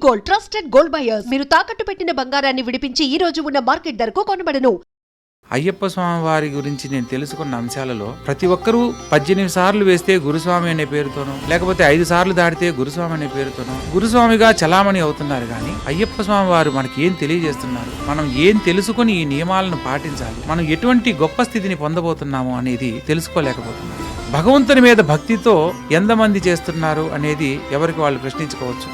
Gold, trusted gold buyers. మీరు తాకట్టు పెట్టిన బంగారాన్ని విడిపించి ఈ రోజు ఉన్న మార్కెట్ ధరకు కొనబడను. అయ్యప్ప స్వామి వారి గురించి నేను తెలుసుకున్న అంశాలలో ప్రతి ఒక్కరూ 18 సార్లు వేస్తే గురుస్వామి అనే పేరుతోనో, లేకపోతే 5 సార్లు దాటితే గురుస్వామి అనే పేరుతోనో గురుస్వామిగా చలామణి అవుతున్నారు. కానీ అయ్యప్ప స్వామి వారు మనకి ఏం తెలియజేస్తున్నారు, మనం ఏం తెలుసుకుని ఈ నియమాలను పాటించాలి, మనం ఎటువంటి గొప్ప స్థితిని పొందబోతున్నాము అనేది తెలుసుకోలేకపోతున్నారు. భగవంతుని మీద భక్తితో ఎంతమంది చేస్తున్నారు అనేది ఎవరికి వాళ్ళు ప్రశ్నించుకోవచ్చు.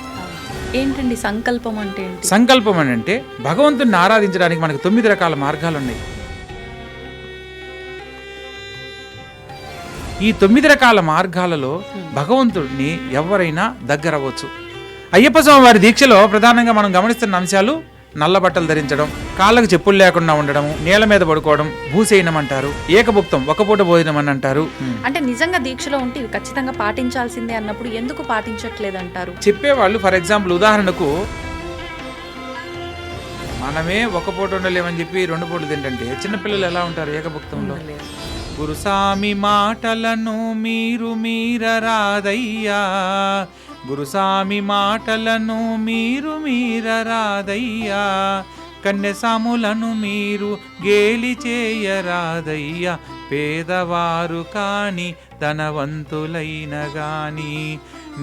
ఏంటండి సంకల్పం అంటే ఏంటి? సంకల్పం అని అంటే భగవంతుని ఆరాధించడానికి మనకు 9 రకాల మార్గాలు ఉన్నాయి. ఈ 9 రకాల మార్గాలలో భగవంతుడిని ఎవరైనా దగ్గర అవ్వచ్చు. అయ్యప్ప స్వామి వారి దీక్షలో ప్రధానంగా మనం గమనిస్తున్న అంశాలు నల్ల బట్టలు ధరించడం, కాళ్ళకు చెప్పులు లేకుండా ఉండడం, నేల మీద పడుకోవడం, భూసేయనం అంటారు, ఏకభుక్తం ఒక పూట భోజనం అని అంటారు. అంటే నిజంగా దీక్షలో ఉంటే ఇవి ఖచ్చితంగా పాటించాల్సిందే అన్నప్పుడు ఎందుకు పాటించట్లేదు అంటారు? చెప్పేవాళ్ళు ఫర్ ఎగ్జాంపుల్ ఉదాహరణకు మనమే ఒక పూట ఉండలేమని చెప్పి 2 పూటలు తింటే చిన్నపిల్లలు ఎలా ఉంటారు ఏకభుక్తంలో? గురుస్వామి మాటలను మీరు మీరరాదయ్యా, గురుస్వామి మాటలను మీరు మీరరాదయ్యా, కన్యసాములను మీరు గేలి చేయరాదయ్యా, పేదవారు కాని ధనవంతులైన గాని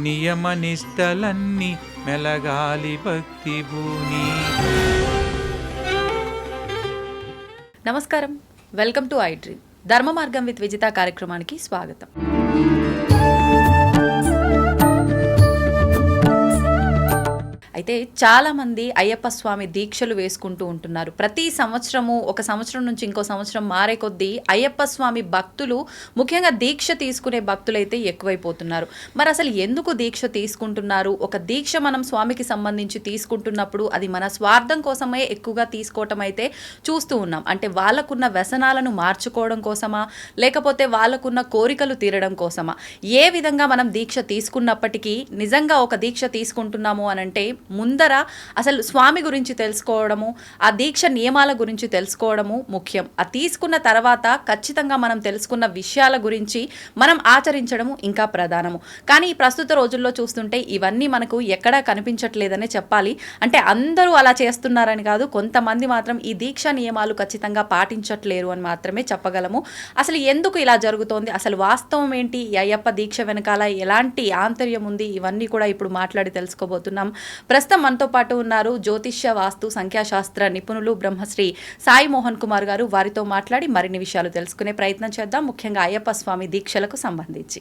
నియమనిష్టలన్నీ మెలగాలి భక్తి భూని. నమస్కారం, వెల్కమ్ టు ఐ డ్రీమ్. ధర్మ మార్గం విత్ విజిత కార్యక్రమానికి స్వాగతం. అయితే చాలామంది అయ్యప్ప స్వామి దీక్షలు వేసుకుంటూ ఉంటున్నారు. ప్రతి సంవత్సరము ఒక సంవత్సరం నుంచి ఇంకో సంవత్సరం మారే కొద్దీ అయ్యప్ప స్వామి భక్తులు, ముఖ్యంగా దీక్ష తీసుకునే భక్తులైతే ఎక్కువైపోతున్నారు. మరి అసలు ఎందుకు దీక్ష తీసుకుంటున్నారు? ఒక దీక్ష మనం స్వామికి సంబంధించి తీసుకుంటున్నప్పుడు అది మన స్వార్థం కోసమే ఎక్కువగా తీసుకోవటం అయితే చూస్తూ ఉన్నాం. అంటే వాళ్ళకున్న వ్యసనాలను మార్చుకోవడం కోసమా, లేకపోతే వాళ్ళకున్న కోరికలు తీరడం కోసమా? ఏ విధంగా మనం దీక్ష తీసుకున్నప్పటికీ నిజంగా ఒక దీక్ష తీసుకుంటున్నాము అనంటే ముందర అసలు స్వామి గురించి తెలుసుకోవడము, ఆ దీక్ష నియమాల గురించి తెలుసుకోవడము ముఖ్యం. ఆ తీసుకున్న తర్వాత ఖచ్చితంగా మనం తెలుసుకున్న విషయాల గురించి మనం ఆచరించడము ఇంకా ప్రధానము. కానీ ఈ ప్రస్తుత రోజుల్లో చూస్తుంటే ఇవన్నీ మనకు ఎక్కడా కనిపించట్లేదనే చెప్పాలి. అంటే అందరూ అలా చేస్తున్నారని కాదు, కొంతమంది మాత్రం ఈ దీక్ష నియమాలు ఖచ్చితంగా పాటించట్లేరు అని మాత్రమే చెప్పగలము. అసలు ఎందుకు ఇలా జరుగుతోంది, అసలు వాస్తవం ఏంటి, ఈ అయ్యప్ప దీక్ష వెనకాల ఎలాంటి ఆంతర్యం ఉంది, ఇవన్నీ కూడా ఇప్పుడు మాట్లాడి తెలుసుకోబోతున్నాం. ప్రస్తుతం మనతో పాటు ఉన్నారు జ్యోతిష్య, వాస్తు, సంఖ్యాశాస్త్ర నిపుణులు బ్రహ్మశ్రీ సాయి మోహన్ కుమార్ గారు. వారితో మాట్లాడి మరిన్ని విషయాలు తెలుసుకునే ప్రయత్నం చేద్దాం, ముఖ్యంగా అయ్యప్ప స్వామి దీక్షలకు సంబంధించి.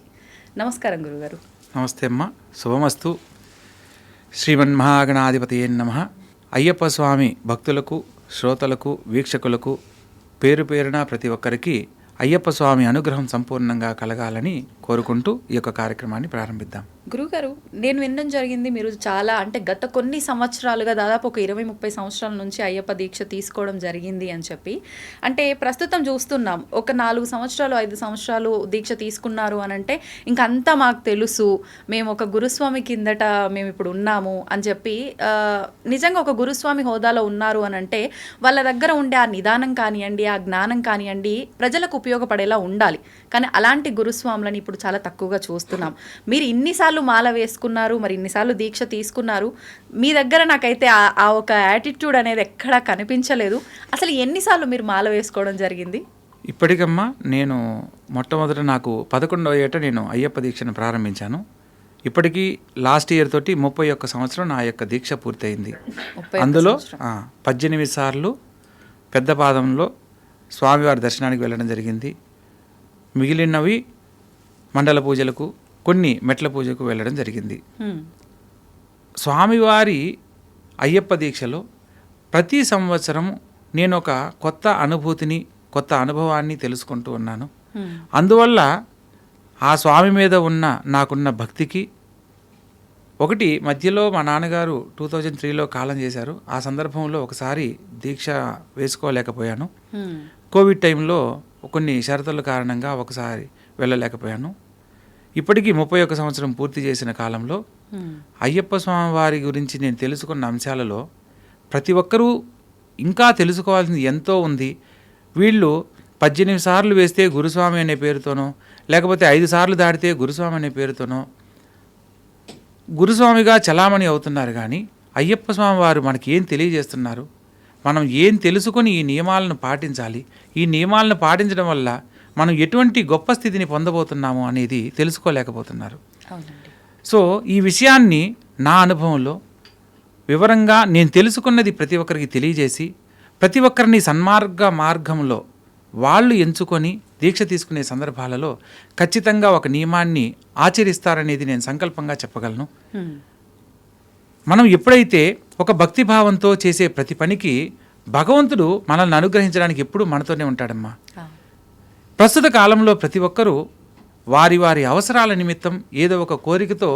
నమస్కారం గురుగారు. నమస్తే అమ్మ, శుభమస్తు. శ్రీమన్మహాగణాధిపతయే నమః. అయ్యప్ప స్వామి భక్తులకు, శ్రోతలకు, వీక్షకులకు పేరు పేరున ప్రతి ఒక్కరికి అయ్యప్ప స్వామి అనుగ్రహం సంపూర్ణంగా కలగాలని కోరుకుంటూ ఈ యొక్క కార్యక్రమాన్ని ప్రారంభిద్దాం. గురుగారు, నేను వినడం జరిగింది మీరు చాలా అంటే గత కొన్ని సంవత్సరాలుగా దాదాపు ఒక 20-30 సంవత్సరాల నుంచి అయ్యప్ప దీక్ష తీసుకోవడం జరిగింది అని చెప్పి. అంటే ప్రస్తుతం చూస్తున్నాం ఒక 4 సంవత్సరాలు 5 సంవత్సరాలు దీక్ష తీసుకున్నారు అని అంటే ఇంకంతా మాకు తెలుసు, మేము ఒక గురుస్వామి కిందట మేము ఇప్పుడు ఉన్నాము అని చెప్పి నిజంగా ఒక గురుస్వామి హోదాలో ఉన్నారు అని అంటే వాళ్ళ దగ్గర ఉండే ఆ నిదానం కానివ్వండి, ఆ జ్ఞానం కానివ్వండి ప్రజలకు ఉపయోగపడేలా ఉండాలి. కానీ అలాంటి గురుస్వాములని ఇప్పుడు చాలా తక్కువగా చూస్తున్నాం. మీరు ఇన్నిసార్లు మాల వేసుకున్నారు, మరి ఇన్నిసార్లు దీక్ష తీసుకున్నారు, మీ దగ్గర నాకైతే ఆ ఒక యాటిట్యూడ్ అనేది ఎక్కడా కనిపించలేదు. అసలు ఎన్నిసార్లు మీరు మాల వేసుకోవడం జరిగింది? ఇప్పటికమ్మా నేను మొట్టమొదట నాకు 11వ ఏట నేను అయ్యప్ప దీక్షను ప్రారంభించాను. ఇప్పటికీ లాస్ట్ ఇయర్ తోటి 31 సంవత్సరం నా యొక్క దీక్ష పూర్తయింది. అందులో 18 సార్లు పెద్ద పాదంలో స్వామివారి దర్శనానికి వెళ్ళడం జరిగింది. మిగిలినవి మండల పూజలకు, కొన్ని మెట్ల పూజకు వెళ్ళడం జరిగింది. స్వామివారి అయ్యప్ప దీక్షలో ప్రతి సంవత్సరం నేను ఒక కొత్త అనుభూతిని, కొత్త అనుభవాన్ని తెలుసుకుంటూ ఉన్నాను. అందువల్ల ఆ స్వామి మీద ఉన్న నాకున్న భక్తికి ఒకటి మధ్యలో మా నాన్నగారు 2003లో కాలం చేశారు. ఆ సందర్భంలో ఒకసారి దీక్ష వేసుకోలేకపోయాను. కోవిడ్ టైంలో కొన్ని షరతుల కారణంగా ఒకసారి వెళ్ళలేకపోయాను. ఇప్పటికీ 31 సంవత్సరం పూర్తి చేసిన కాలంలో అయ్యప్ప స్వామి వారి గురించి నేను తెలుసుకున్న అంశాలలో ప్రతి ఒక్కరూ ఇంకా తెలుసుకోవాల్సింది ఎంతో ఉంది. వీళ్ళు 18 సార్లు వేస్తే గురుస్వామి అనే పేరుతోనో, లేకపోతే 5 సార్లు దాటితే గురుస్వామి అనే పేరుతోనో గురుస్వామిగా చలామణి అవుతున్నారు. కానీ అయ్యప్ప స్వామి వారు మనకి ఏం తెలియజేస్తున్నారు, మనం ఏం తెలుసుకొని ఈ నియమాలను పాటించాలి, ఈ నియమాలను పాటించడం వల్ల మనం ఎటువంటి గొప్ప స్థితిని పొందబోతున్నాము అనేది తెలుసుకోలేకపోతున్నారు. అవునండి. సో ఈ విషయాన్ని నా అనుభవంలో వివరంగా నేను తెలుసుకున్నది ప్రతి ఒక్కరికి తెలియజేసి ప్రతి ఒక్కరిని మార్గంలో వాళ్ళు ఎంచుకొని దీక్ష తీసుకునే సందర్భాలలో ఖచ్చితంగా ఒక నియమాన్ని ఆచరిస్తారనేది నేను సంకల్పంగా చెప్పగలను. మనం ఎప్పుడైతే ఒక భక్తిభావంతో చేసే ప్రతి పనికి భగవంతుడు మనల్ని అనుగ్రహించడానికి ఎప్పుడు మనతోనే ఉంటాడమ్మా. ప్రస్తుత కాలంలో ప్రతి ఒక్కరూ వారి వారి అవసరాల నిమిత్తం ఏదో ఒక కోరికతో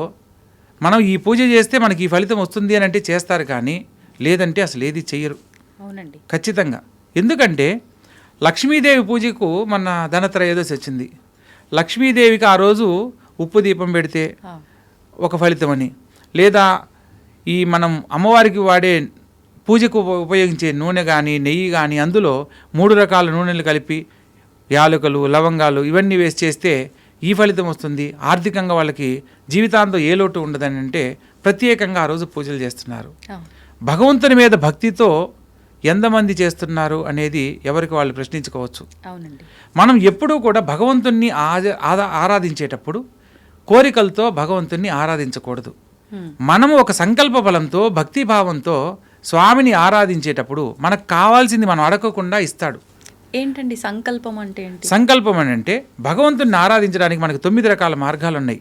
మనం ఈ పూజ చేస్తే మనకి ఈ ఫలితం వస్తుంది అని అంటే చేస్తారు, కానీ లేదంటే అసలు ఏది చెయ్యరు. అవునండి. ఖచ్చితంగా. ఎందుకంటే లక్ష్మీదేవి పూజకు మన ధనత్రయోదశి వచ్చింది. లక్ష్మీదేవికి ఆ రోజు ఉప్పు దీపం పెడితే ఒక ఫలితం అని, లేదా ఈ మనం అమ్మవారికి వాడే పూజకు ఉపయోగించే నూనె కానీ నెయ్యి కానీ అందులో 3 రకాల నూనెలు కలిపి యాలకులు లవంగాలు ఇవన్నీ వేసి చేస్తే ఈ ఫలితం వస్తుంది, ఆర్థికంగా వాళ్ళకి జీవితాంతం ఏ లోటు ఉండదని అంటే ప్రత్యేకంగా ఆ రోజు పూజలు చేస్తున్నారు. భగవంతుని మీద భక్తితో ఎంతమంది చేస్తున్నారు అనేది ఎవరికి వాళ్ళు ప్రశ్నించుకోవచ్చు. అవునండి. మనం ఎప్పుడూ కూడా భగవంతుణ్ణి ఆరాధించేటప్పుడు కోరికలతో భగవంతుణ్ణి ఆరాధించకూడదు. మనము ఒక సంకల్ప బలంతో భక్తిభావంతో స్వామిని ఆరాధించేటప్పుడు మనకు కావాల్సింది మనం అడగకుండా ఇస్తాడు. ఏంటండి సంకల్పం అంటే ఏంటి? సంకల్పం అని అంటే భగవంతుని ఆరాధించడానికి మనకు 9 రకాల మార్గాలు ఉన్నాయి.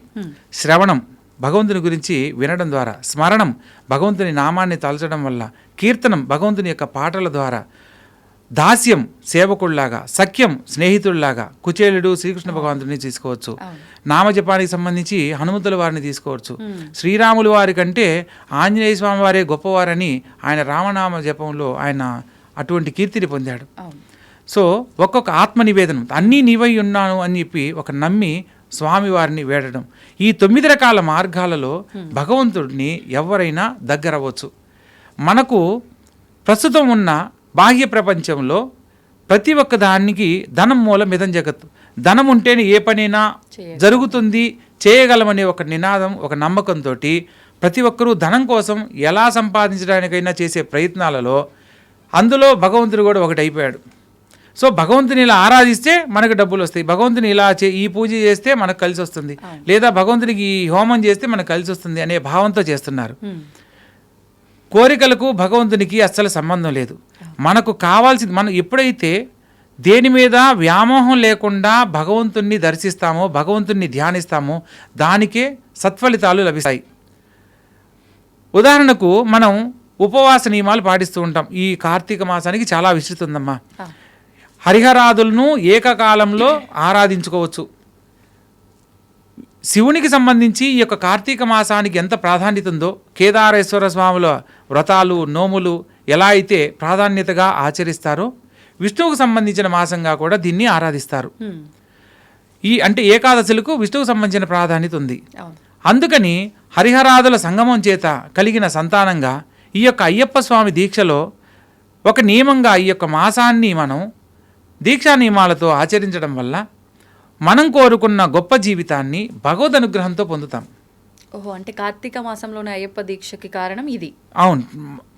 శ్రవణం, భగవంతుని గురించి వినడం ద్వారా, స్మరణం, భగవంతుని నామాన్ని తలచడం వల్ల, కీర్తనం, భగవంతుని యొక్క పాటల ద్వారా, దాస్యం, సేవకుల్లాగా, సఖ్యం, స్నేహితుల్లాగా, కుచేలుడు శ్రీకృష్ణ భగవంతుడిని తీసుకోవచ్చు, నామజపానికి సంబంధించి హనుమంతుల వారిని తీసుకోవచ్చు. శ్రీరాముల వారి కంటే ఆంజనేయ స్వామి వారే గొప్పవారని ఆయన రామనామ జపంలో ఆయన అటువంటి కీర్తిని పొందాడు. సో ఒక్కొక్క ఆత్మ నివేదనం, అన్నీ నీవై ఉన్నాను అని చెప్పి ఒక నమ్మి స్వామివారిని వేడడం, ఈ 9 రకాల మార్గాలలో భగవంతుడిని ఎవరైనా దగ్గరవ్వచ్చు. మనకు ప్రస్తుతం ఉన్న బాహ్య ప్రపంచంలో ప్రతి ఒక్క దానికి ధనం మూలం మిదం జగత్తు. ధనం ఉంటేనే ఏ పనైనా జరుగుతుంది, చేయగలమనే ఒక నినాదం, ఒక నమ్మకంతో ప్రతి ఒక్కరూ ధనం కోసం ఎలా సంపాదించడానికైనా చేసే ప్రయత్నాలలో అందులో భగవంతుడు కూడా ఒకటి అయిపోయాడు. సో భగవంతుని ఇలా ఆరాధిస్తే మనకు డబ్బులు వస్తాయి, భగవంతుని ఇలా ఈ పూజ చేస్తే మనకు కలిసి వస్తుంది, లేదా భగవంతునికి ఈ హోమం చేస్తే మనకు కలిసి వస్తుంది అనే భావంతో చేస్తున్నారు. కోరికలకు భగవంతునికి అస్సలు సంబంధం లేదు. మనకు కావాల్సింది, మనం ఎప్పుడైతే దేని మీద వ్యామోహం లేకుండా భగవంతుణ్ణి దర్శిస్తామో, భగవంతుణ్ణి ధ్యానిస్తామో దానికే సత్ఫలితాలు లభిస్తాయి. ఉదాహరణకు మనం ఉపవాస నియమాలు పాటిస్తూ ఉంటాం. ఈ కార్తీక మాసానికి చాలా విస్తృతి ఉందమ్మా. హరిహరాదులను ఏకకాలంలో ఆరాధించుకోవచ్చు. శివునికి సంబంధించి ఈ యొక్క కార్తీక మాసానికి ఎంత ప్రాధాన్యత ఉందో, కేదారేశ్వర స్వాముల వ్రతాలు నోములు ఎలా అయితే ప్రాధాన్యతగా ఆచరిస్తారో విష్ణువుకు సంబంధించిన మాసంగా కూడా దీన్ని ఆరాధిస్తారు. అంటే ఏకాదశులకు విష్ణువుకు సంబంధించిన ప్రాధాన్యత ఉంది. అందుకని హరిహరాదుల సంగమం చేత కలిగిన సంతానంగా ఈ యొక్క అయ్యప్ప స్వామి దీక్షలో ఒక నియమంగా ఈ యొక్క మాసాన్ని మనం దీక్షా నియమాలతో ఆచరించడం వల్ల మనం కోరుకున్న గొప్ప జీవితాన్ని భగవద్ అనుగ్రహంతో పొందుతాం. ఓహో, అంటే కార్తీక మాసంలోనే అయ్యప్ప దీక్షకి కారణం ఇది. అవును.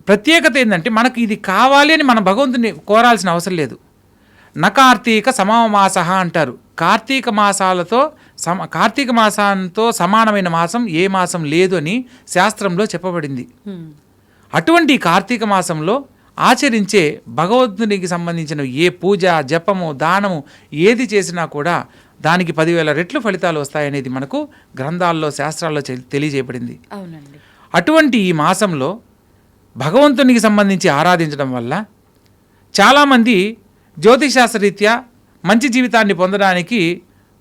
ప్రత్యేకత ఏంటంటే మనకి ఇది కావాలి అని మనం భగవంతుని కోరాల్సిన అవసరం లేదు. కార్తీక సమమాస అంటారు. కార్తీక మాసంతో సమానమైన మాసం ఏ మాసం లేదు అని శాస్త్రంలో చెప్పబడింది. అటువంటి కార్తీక మాసంలో ఆచరించే భగవంతునికి సంబంధించిన ఏ పూజ, జపము, దానము ఏది చేసినా కూడా దానికి 10,000 రెట్లు ఫలితాలు వస్తాయనేది మనకు గ్రంథాల్లో, శాస్త్రాల్లో తెలియజేయబడింది. అవునండి. అటువంటి ఈ మాసంలో భగవంతునికి సంబంధించి ఆరాధించడం వల్ల చాలామంది జ్యోతిషాస్త్రరీత్యా మంచి జీవితాన్ని పొందడానికి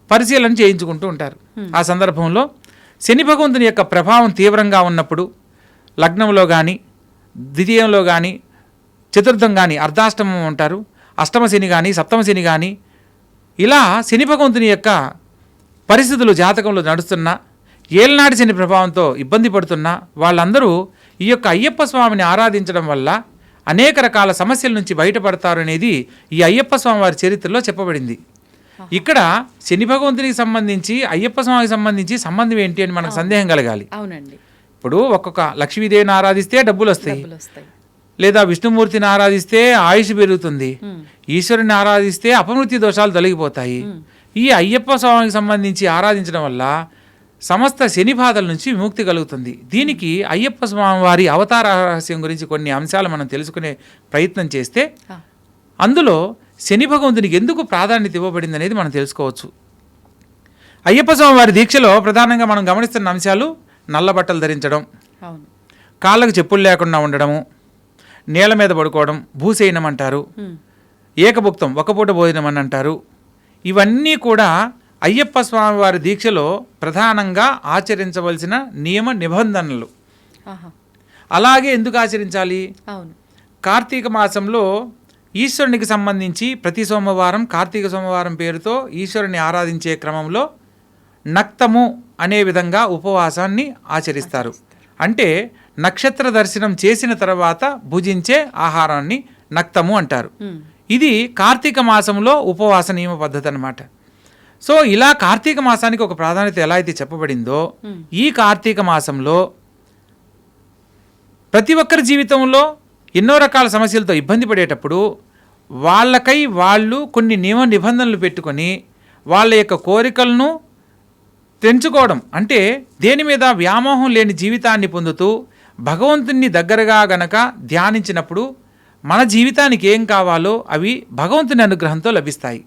పరిశీలన చేయించుకుంటూ ఉంటారు. ఆ సందర్భంలో శని భగవంతుని యొక్క ప్రభావం తీవ్రంగా ఉన్నప్పుడు లగ్నంలో కానీ, ద్వితీయంలో కానీ, చతుర్థం కానీ, అర్ధాష్టమం ఉంటారు, అష్టమ శని కానీ, సప్తమ శని కానీ, ఇలా శని భగవంతుని యొక్క పరిస్థితులు జాతకంలో నడుస్తున్నా, ఏళ్ళనాటి శని ప్రభావంతో ఇబ్బంది పడుతున్నా వాళ్ళందరూ ఈ యొక్క అయ్యప్ప స్వామిని ఆరాధించడం వల్ల అనేక రకాల సమస్యల నుంచి బయటపడతారు అనేది ఈ అయ్యప్ప స్వామి వారి చరిత్రలో చెప్పబడింది. ఇక్కడ శని భగవంతునికి సంబంధించి అయ్యప్ప స్వామికి సంబంధించి సంబంధం ఏంటి అని మనకు సందేహం కలగాలి. అవునండి. ఇప్పుడు ఒక్కొక్క లక్ష్మీదేవిని ఆరాధిస్తే డబ్బులు వస్తాయి, డబ్బులు వస్తాయి. లేదా విష్ణుమూర్తిని ఆరాధిస్తే ఆయుష్ పెరుగుతుంది, ఈశ్వరుని ఆరాధిస్తే అపమృత్యు దోషాలు తొలగిపోతాయి. ఈ అయ్యప్ప స్వామికి సంబంధించి ఆరాధించడం వల్ల సమస్త శని బాధల నుంచి విముక్తి కలుగుతుంది. దీనికి అయ్యప్ప స్వామి వారి అవతార రహస్యం గురించి కొన్ని అంశాలు మనం తెలుసుకునే ప్రయత్నం చేస్తే అందులో శని భగవంతునికి ఎందుకు ప్రాధాన్యత ఇవ్వబడింది అనేది మనం తెలుసుకోవచ్చు. అయ్యప్ప స్వామి వారి దీక్షలో ప్రధానంగా మనం గమనిస్తున్న అంశాలు నల్ల బట్టలు ధరించడం, కాళ్ళకు చెప్పులు లేకుండా ఉండడము, నేల మీద పడుకోవడం, భూసేయనం అంటారు, ఏకభుక్తం ఒక పూట భోజనం అని అంటారు. ఇవన్నీ కూడా అయ్యప్ప స్వామి వారి దీక్షలో ప్రధానంగా ఆచరించవలసిన నియమ నిబంధనలు. అలాగే ఎందుకు ఆచరించాలి? కార్తీక మాసంలో ఈశ్వరునికి సంబంధించి ప్రతి సోమవారం కార్తీక సోమవారం పేరుతో ఈశ్వరుని ఆరాధించే క్రమంలో నక్తము అనే విధంగా ఉపవాసాన్ని ఆచరిస్తారు. అంటే నక్షత్ర దర్శనం చేసిన తర్వాత భుజించే ఆహారాన్ని నక్తము అంటారు. ఇది కార్తీక మాసంలో ఉపవాస నియమ పద్ధతి అన్నమాట. సో ఇలా కార్తీక మాసానికి ఒక ప్రాధాన్యత ఎలా అయితే చెప్పబడిందో, ఈ కార్తీక మాసంలో ప్రతి ఒక్కరి జీవితంలో ఎన్నో రకాల సమస్యలతో ఇబ్బంది పడేటప్పుడు వాళ్ళకై వాళ్ళు కొన్ని నియమ నిబంధనలు పెట్టుకొని వాళ్ళ యొక్క కోరికలను తెంచుకోవడం, అంటే దేని మీద వ్యామోహం లేని జీవితాన్ని పొందుతూ భగవంతుని దగ్గరగా గనక ధ్యానించినప్పుడు మన జీవితానికి ఏం కావాలో అవి భగవంతుని అనుగ్రహంతో లభిస్తాయి.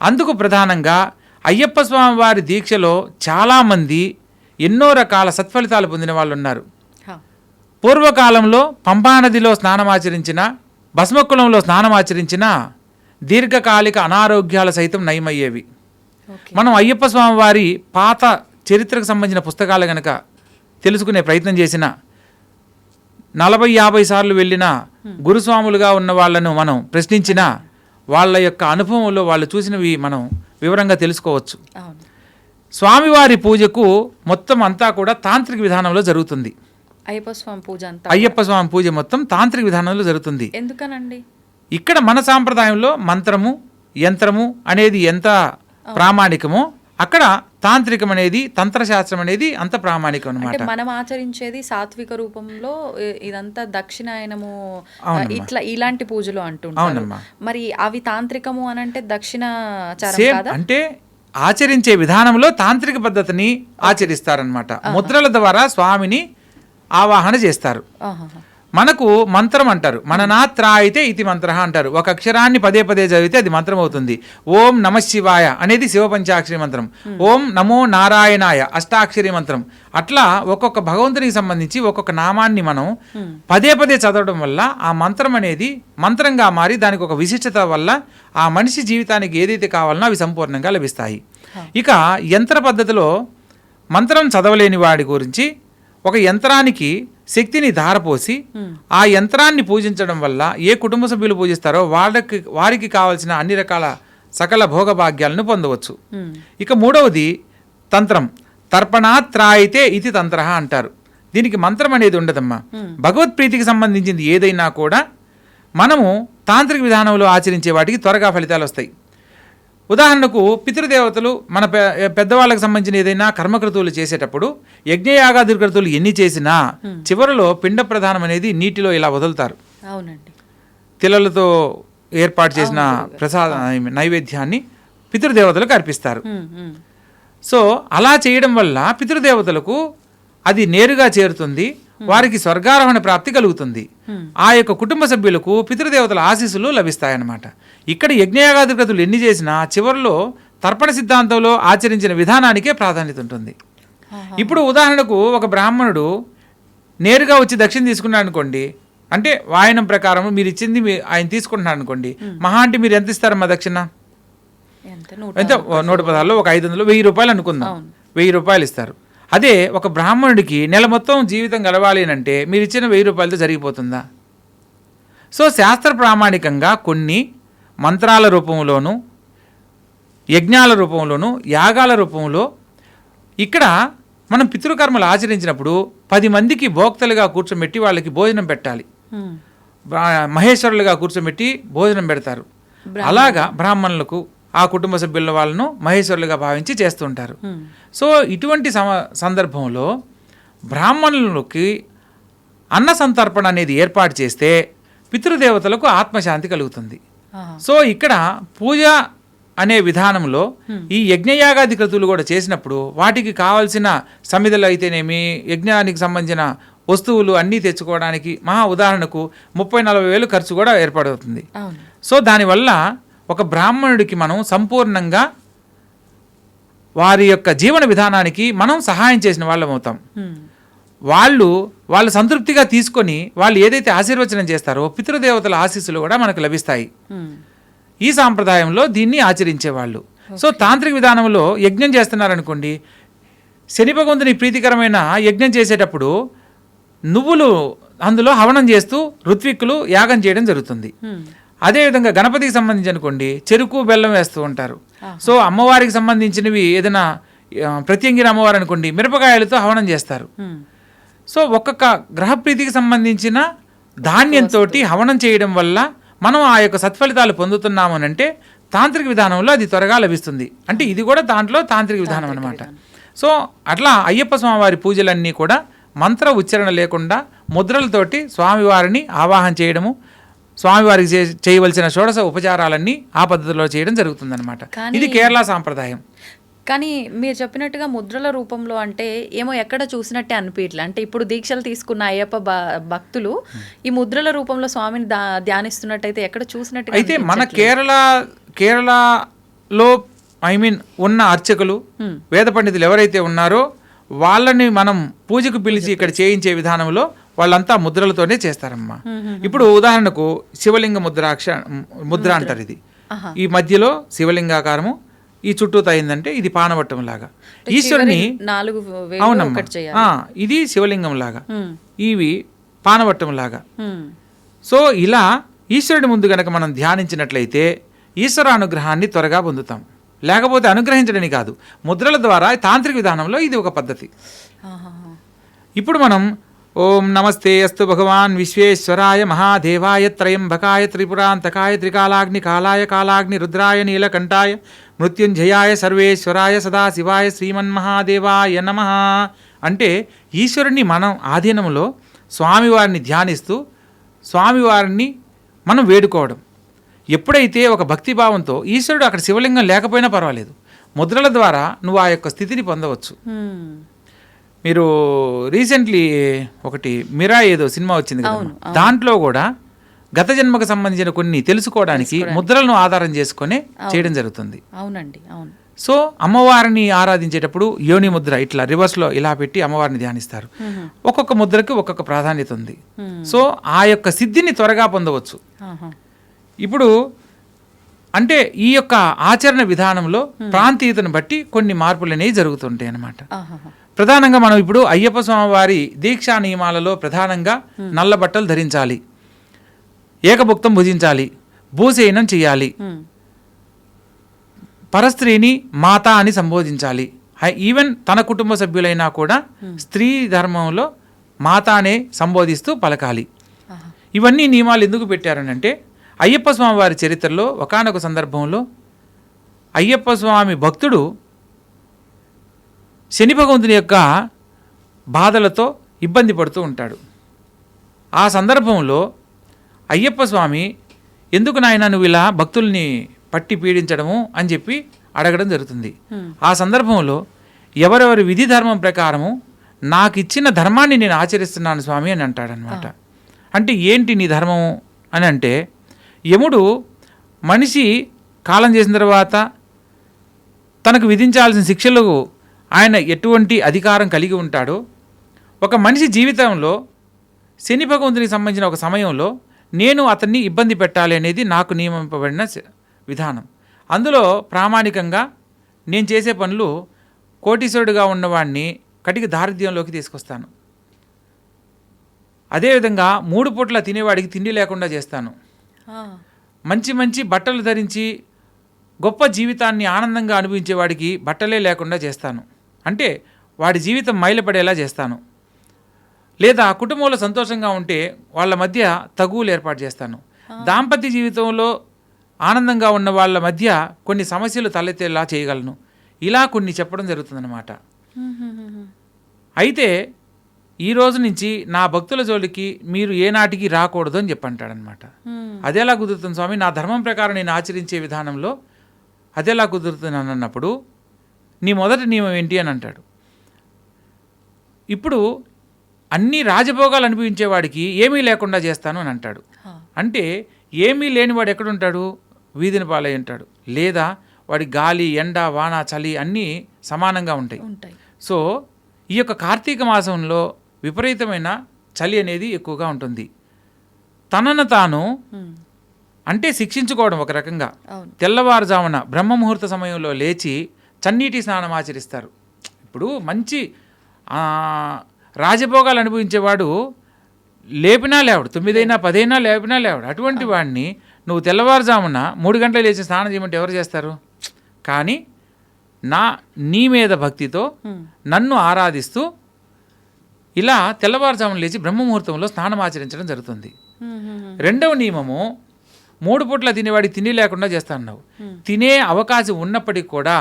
అందుకు ప్రధానంగా అయ్యప్ప స్వామి వారి దీక్షలో చాలామంది ఎన్నో రకాల సత్ఫలితాలు పొందిన వాళ్ళు ఉన్నారు. పూర్వకాలంలో పంపానదిలో స్నానమాచరించిన, భస్మకులంలో స్నానమాచరించిన దీర్ఘకాలిక అనారోగ్యాల సైతం నయమయ్యేవి. మనం అయ్యప్ప స్వామి వారి పాత చరిత్రకు సంబంధించిన పుస్తకాలు గనక తెలుసుకునే ప్రయత్నం చేసిన, 40-50 సార్లు వెళ్ళిన గురుస్వాములుగా ఉన్న వాళ్ళను మనం ప్రశ్నించిన వాళ్ళ యొక్క అనుభవంలో వాళ్ళు చూసినవి మనం వివరంగా తెలుసుకోవచ్చు. స్వామివారి పూజకు మొత్తం అంతా కూడా తాంత్రిక విధానంలో జరుగుతుంది. అయ్యప్ప స్వామి పూజ మొత్తం తాంత్రిక విధానంలో జరుగుతుంది. ఎందుకనండి? ఇక్కడ మన సాంప్రదాయంలో మంత్రము, యంత్రము అనేది ఎంత ప్రామాణికమో అక్కడ తాంత్రికం అనేది, తంత్రశాస్త్రం అనేది అంత ప్రామాణికం అన్నమాట. మనం ఆచరించేది సాత్విక రూపంలో ఇదంతా దక్షిణాయనము, ఇట్లా ఇలాంటి పూజలు అంటుంటారు. మరి అవి తాంత్రికము అని అంటే దక్షిణాచారం కాదా? అంటే ఆచరించే విధానంలో తాంత్రిక పద్ధతిని ఆచరిస్తారనమాట. ముద్రల ద్వారా స్వామిని ఆవాహన చేస్తారు. మనకు మంత్రం అంటారు, మననాత్రా అయితే ఇది మంత్ర అంటారు. ఒక అక్షరాన్ని పదే పదే చదివితే అది మంత్రం అవుతుంది. ఓం నమ శివాయ అనేది శివపంచాక్షరి మంత్రం, ఓం నమో నారాయణాయ అష్టాక్షరి మంత్రం. అట్లా ఒక్కొక్క భగవంతునికి సంబంధించి ఒక్కొక్క నామాన్ని మనం పదే పదే చదవడం వల్ల ఆ మంత్రం అనేది మంత్రంగా మారి దానికి ఒక విశిష్టత వల్ల ఆ మనిషి జీవితానికి ఏదైతే కావాలనో అవి సంపూర్ణంగా లభిస్తాయి. ఇక యంత్ర పద్ధతిలో మంత్రం చదవలేని వాడి గురించి ఒక యంత్రానికి శక్తిని ధారపోసి ఆ యంత్రాన్ని పూజించడం వల్ల ఏ కుటుంబ సభ్యులు పూజిస్తారో వారికి కావాల్సిన అన్ని రకాల సకల భోగభాగ్యాలను పొందవచ్చు. ఇక మూడవది తంత్రం, తర్పణాత్రాయితే ఇది తంత్ర అంటారు. దీనికి మంత్రం అనేది ఉండదమ్మా. భగవత్ప్రీతికి సంబంధించింది ఏదైనా కూడా మనము తాంత్రిక విధానంలో ఆచరించే వాటికి త్వరగా ఫలితాలు వస్తాయి. ఉదాహరణకు పితృదేవతలు, మన పెద్దవాళ్ళకి సంబంధించిన ఏదైనా కర్మకృతువులు చేసేటప్పుడు యజ్ఞయాగాది కృతువులు ఎన్ని చేసినా చివరిలో పిండ ప్రధానం అనేది నీటిలో ఇలా వదులుతారు. తిలలతో ఏర్పాటు చేసిన ప్రసాద నైవేద్యాన్ని పితృదేవతలకు అర్పిస్తారు. సో అలా చేయడం వల్ల పితృదేవతలకు అది నేరుగా చేరుతుంది, వారికి స్వర్గారోహణ ప్రాప్తి కలుగుతుంది. ఆ యొక్క కుటుంబ సభ్యులకు పితృదేవతల ఆశీస్సులు లభిస్తాయన్నమాట. ఇక్కడ యజ్ఞయాగాది కృతులు ఎన్ని చేసినా చివరిలో తర్పణ సిద్ధాంతంలో ఆచరించిన విధానానికే ప్రాధాన్యత ఉంటుంది. ఇప్పుడు ఉదాహరణకు ఒక బ్రాహ్మణుడు నేరుగా వచ్చి దక్షిణ తీసుకున్నాడు అనుకోండి, అంటే వాయనం ప్రకారం మీరు ఇచ్చింది ఆయన తీసుకుంటున్నాడు అనుకోండి, మహా అంటే మీరు ఎంత ఇస్తారమ్మా దక్షిణ? ఎంత? 116లో ఒక 500, 1000 రూపాయలు అనుకుందాం. 1000 రూపాయలు ఇస్తారు. అదే ఒక బ్రాహ్మణుడికి నెల మొత్తం జీవితం గడవాలి అంటే మీరు ఇచ్చిన 1000 రూపాయలతో జరిగిపోతుందా? సో శాస్త్ర ప్రామాణికంగా కొన్ని మంత్రాల రూపంలోనూ, యజ్ఞాల రూపంలోనూ, యాగాల రూపంలో ఇక్కడ మనం పితృకర్మలు ఆచరించినప్పుడు 10 మందికి భోక్తలుగా కూర్చోబెట్టి వాళ్ళకి భోజనం పెట్టాలి. మహేశ్వరులుగా కూర్చోబెట్టి భోజనం పెడతారు. అలాగా బ్రాహ్మణులకు ఆ కుటుంబ సభ్యుల వాళ్ళను మహేశ్వరులుగా భావించి చేస్తుంటారు. సో ఇటువంటి సందర్భంలో బ్రాహ్మణులకి అన్న సంతర్పణ అనేది ఏర్పాటు చేస్తే పితృదేవతలకు ఆత్మశాంతి కలుగుతుంది. సో ఇక్కడ పూజ అనే విధానంలో ఈ యజ్ఞయాగాది క్రతువులు కూడా చేసినప్పుడు వాటికి కావాల్సిన సమిధలు అయితేనేమి, యజ్ఞానికి సంబంధించిన వస్తువులు అన్నీ తెచ్చుకోవడానికి ఉదాహరణకు 30-40 వేలు ఖర్చు కూడా ఏర్పడుతుంది. సో దానివల్ల ఒక బ్రాహ్మణుడికి మనం సంపూర్ణంగా వారి యొక్క జీవన విధానానికి మనం సహాయం చేసిన వాళ్ళం అవుతాం. వాళ్ళు సంతృప్తిగా తీసుకొని వాళ్ళు ఏదైతే ఆశీర్వచనం చేస్తారో పితృదేవతల ఆశీస్సులు కూడా మనకు లభిస్తాయి. ఈ సాంప్రదాయంలో దీన్ని ఆచరించేవాళ్ళు. సో తాంత్రిక విధానంలో యజ్ఞం చేస్తున్నారనుకోండి, శని భగవంతుని ప్రీతికరమైన యజ్ఞం చేసేటప్పుడు నువ్వులు అందులో హవనం చేస్తూ ఋత్విక్కులు యాగం చేయడం జరుగుతుంది. అదేవిధంగా గణపతికి సంబంధించి అనుకోండి, చెరుకు బెల్లం వేస్తూ ఉంటారు. సో అమ్మవారికి సంబంధించినవి ఏదైనా ప్రత్యంగిర అమ్మవారు అనుకోండి, మిరపకాయలతో హవనం చేస్తారు. సో ఒక్కొక్క గ్రహప్రీతికి సంబంధించిన ధాన్యంతో హవనం చేయడం వల్ల మనం ఆ యొక్క సత్ఫలితాలు పొందుతున్నాము అంటే తాంత్రిక విధానంలో అది త్వరగా లభిస్తుంది. అంటే ఇది కూడా దాంట్లో తాంత్రిక విధానం అనమాట. సో అట్లా అయ్యప్ప స్వామివారి పూజలన్నీ కూడా మంత్ర ఉచ్చారణ లేకుండా ముద్రలతోటి స్వామివారిని ఆవాహన చేయడము, స్వామివారికి చేయవలసిన షోడశ ఉపచారాలన్నీ ఆ పద్ధతిలో చేయడం జరుగుతుందన్నమాట. ఇది కేరళ సాంప్రదాయం. కానీ మీరు చెప్పినట్టుగా ముద్రల రూపంలో అంటే ఏమో ఎక్కడ చూసినట్టే అనిపించలే. అంటే ఇప్పుడు దీక్షలు తీసుకున్న అయ్యప్ప భక్తులు ఈ ముద్రల రూపంలో స్వామిని ధ్యానిస్తున్నట్టయితే ఎక్కడ చూసినట్టు అయితే మన కేరళలో ఉన్న అర్చకులు, వేద పండితులు ఎవరైతే ఉన్నారో వాళ్ళని మనం పూజకు పిలిచి ఇక్కడ చేయించే విధానంలో వాళ్ళంతా ముద్రలతోనే చేస్తారమ్మా. ఇప్పుడు ఉదాహరణకు శివలింగ ముద్ర అంటారు. ఇది ఈ మధ్యలో శివలింగాకారము, ఈ చుట్టూ అయిందంటే ఇది పానవట్టం లాగా ఈశ్వరుని. అవునమ్మా, ఇది శివలింగం లాగా, ఇవి పానవట్టం లాగా. సో ఇలా ఈశ్వరుడి ముందు గనక మనం ధ్యానించినట్లయితే ఈశ్వర అనుగ్రహాన్ని త్వరగా పొందుతాం. లేకపోతే అనుగ్రహించడని కాదు, ముద్రల ద్వారా తాంత్రిక విధానంలో ఇది ఒక పద్ధతి. ఇప్పుడు మనం ఓం నమస్తే అస్తు భగవాన్ విశ్వేశ్వరాయ మహాదేవాయ త్రయంబకాయ త్రిపురాంతకాయ త్రికాలాగ్ని కాలాయ కాలాగ్ని రుద్రాయ నీలకంఠాయ మృత్యుంజయాయ సర్వేశ్వరాయ సదాశివాయ శ్రీమన్మహాదేవాయ నమః అంటే ఈశ్వరుణ్ణి మనం ఆధీనంలో స్వామివారిని ధ్యానిస్తూ స్వామివారిని మనం వేడుకోవడం. ఎప్పుడైతే ఒక భక్తిభావంతో ఈశ్వరుడు అక్కడ శివలింగం లేకపోయినా పర్వాలేదు, ముద్రల ద్వారా నువ్వు ఆ యొక్క స్థితిని పొందవచ్చు. మీరు రీసెంట్లీ ఒకటి మిరా ఏదో సినిమా వచ్చింది కదా, దాంట్లో కూడా గత జన్మకు సంబంధించిన కొన్ని తెలుసుకోవడానికి ముద్రలను ఆధారం చేసుకొని చేయడం జరుగుతుంది. అవునండి, అవును. సో అమ్మవారిని ఆరాధించేటప్పుడు యోని ముద్ర ఇట్లా రివర్స్లో ఇలా పెట్టి అమ్మవారిని ధ్యానిస్తారు. ఒక్కొక్క ముద్రకి ఒక్కొక్క ప్రాధాన్యత ఉంది. సో ఆ యొక్క సిద్ధిని త్వరగా పొందవచ్చు. ఇప్పుడు అంటే ఈ యొక్క ఆచరణ విధానంలో ప్రాంతీయతను బట్టి కొన్ని మార్పులు అనేవి జరుగుతుంటాయి అన్నమాట. ప్రధానంగా మనం ఇప్పుడు అయ్యప్ప స్వామివారి దీక్షా నియమాలలో ప్రధానంగా నల్ల బట్టలు ధరించాలి, ఏకభుక్తం భుజించాలి, భూసేనం చేయాలి, పరస్త్రీని మాత అని సంబోధించాలి. ఈవెన్ తన కుటుంబ సభ్యులైనా కూడా స్త్రీ ధర్మంలో మాత అనే సంబోధిస్తూ పలకాలి. ఇవన్నీ నియమాలు ఎందుకు పెట్టారనంటే అయ్యప్ప స్వామి వారి చరిత్రలో ఒకానొక సందర్భంలో అయ్యప్ప స్వామి భక్తుడు శని భగవంతుని యొక్క బాధలతో ఇబ్బంది పడుతూ ఉంటాడు. ఆ సందర్భంలో అయ్యప్ప స్వామి ఎందుకు నాయన నువ్వు ఇలా భక్తుల్ని పట్టి పీడించడము అని చెప్పి అడగడం జరుగుతుంది. ఆ సందర్భంలో ఎవరెవరి విధి ధర్మం ప్రకారము నాకు ఇచ్చిన ధర్మాన్ని నేను ఆచరిస్తున్నాను స్వామి అని అంటాడనమాట. అంటే ఏంటి నీ ధర్మము అని అంటే, యముడు మనిషి కాలం చేసిన తర్వాత తనకు విధించాల్సిన శిక్షలకు ఆయన ఎటువంటి అధికారం కలిగి ఉంటాడో, ఒక మనిషి జీవితంలో శని భగవంతునికి సంబంధించిన ఒక సమయంలో నేను అతన్ని ఇబ్బంది పెట్టాలి అనేది నాకు నియమింపబడిన విధానం. అందులో ప్రామాణికంగా నేను చేసే పనులు కోటీశ్వరుడుగా ఉన్నవాడిని కటిక దారిద్ర్యంలోకి తీసుకొస్తాను. అదేవిధంగా 3 పూట్ల తినేవాడికి తిండి లేకుండా చేస్తాను. మంచి మంచి బట్టలు ధరించి గొప్ప జీవితాన్ని ఆనందంగా అనుభవించేవాడికి బట్టలే లేకుండా చేస్తాను. అంటే వాడి జీవితం మైలపడేలా చేస్తాను. లేదా కుటుంబంలో సంతోషంగా ఉంటే వాళ్ళ మధ్య తగువులు ఏర్పాటు చేస్తాను. దాంపత్య జీవితంలో ఆనందంగా ఉన్న వాళ్ళ మధ్య కొన్ని సమస్యలు తలెత్తేలా చేయగలను. ఇలా కొన్ని చెప్పడం జరుగుతుందన్నమాట. అయితే ఈ రోజు నుంచి నా భక్తుల జోలికి మీరు ఏనాటికి రాకూడదు అని చెప్పంటాడనమాట. అదెలా కుదురుతుంది స్వామి, నా ధర్మం ప్రకారం నేను ఆచరించే విధానంలో అదెలా కుదురుతుంది అని అన్నప్పుడు నీ మొదటి నియమం ఏంటి అని అంటాడు. ఇప్పుడు అన్ని రాజభోగాలు అనుభవించేవాడికి ఏమీ లేకుండా చేస్తాను అని అంటాడు. అంటే ఏమీ లేనివాడు ఎక్కడుంటాడు? వీధిని పాలై ఉంటాడు. లేదా వాడి గాలి, ఎండ, వాన, చలి అన్నీ సమానంగా ఉంటాయి. సో ఈ యొక్క కార్తీక మాసంలో విపరీతమైన చలి అనేది ఎక్కువగా ఉంటుంది. తనను తాను అంటే శిక్షించుకోవడం ఒక రకంగా. తెల్లవారుజామున బ్రహ్మముహూర్త సమయంలో లేచి చన్నీటి స్నానం ఆచరిస్తారు. ఇప్పుడు మంచి రాజభోగాలు అనుభవించేవాడు లేపినా లేవడు, 9 అయినా 10 అయినా లేపినా లేవడు. అటువంటి వాడిని నువ్వు తెల్లవారుజామున 3 గంటలు లేచి స్నానం చేయమంటే ఎవరు చేస్తారు? కానీ నీ మీద భక్తితో నన్ను ఆరాధిస్తూ ఇలా తెల్లవారుజామున లేచి బ్రహ్మముహూర్తంలో స్నానం ఆచరించడం జరుగుతుంది. రెండవ నియమము, 3 పూట్ల తినేవాడికి తిండి లేకుండా చేస్తా అన్నావు. తినే అవకాశం ఉన్నప్పటికీ కూడా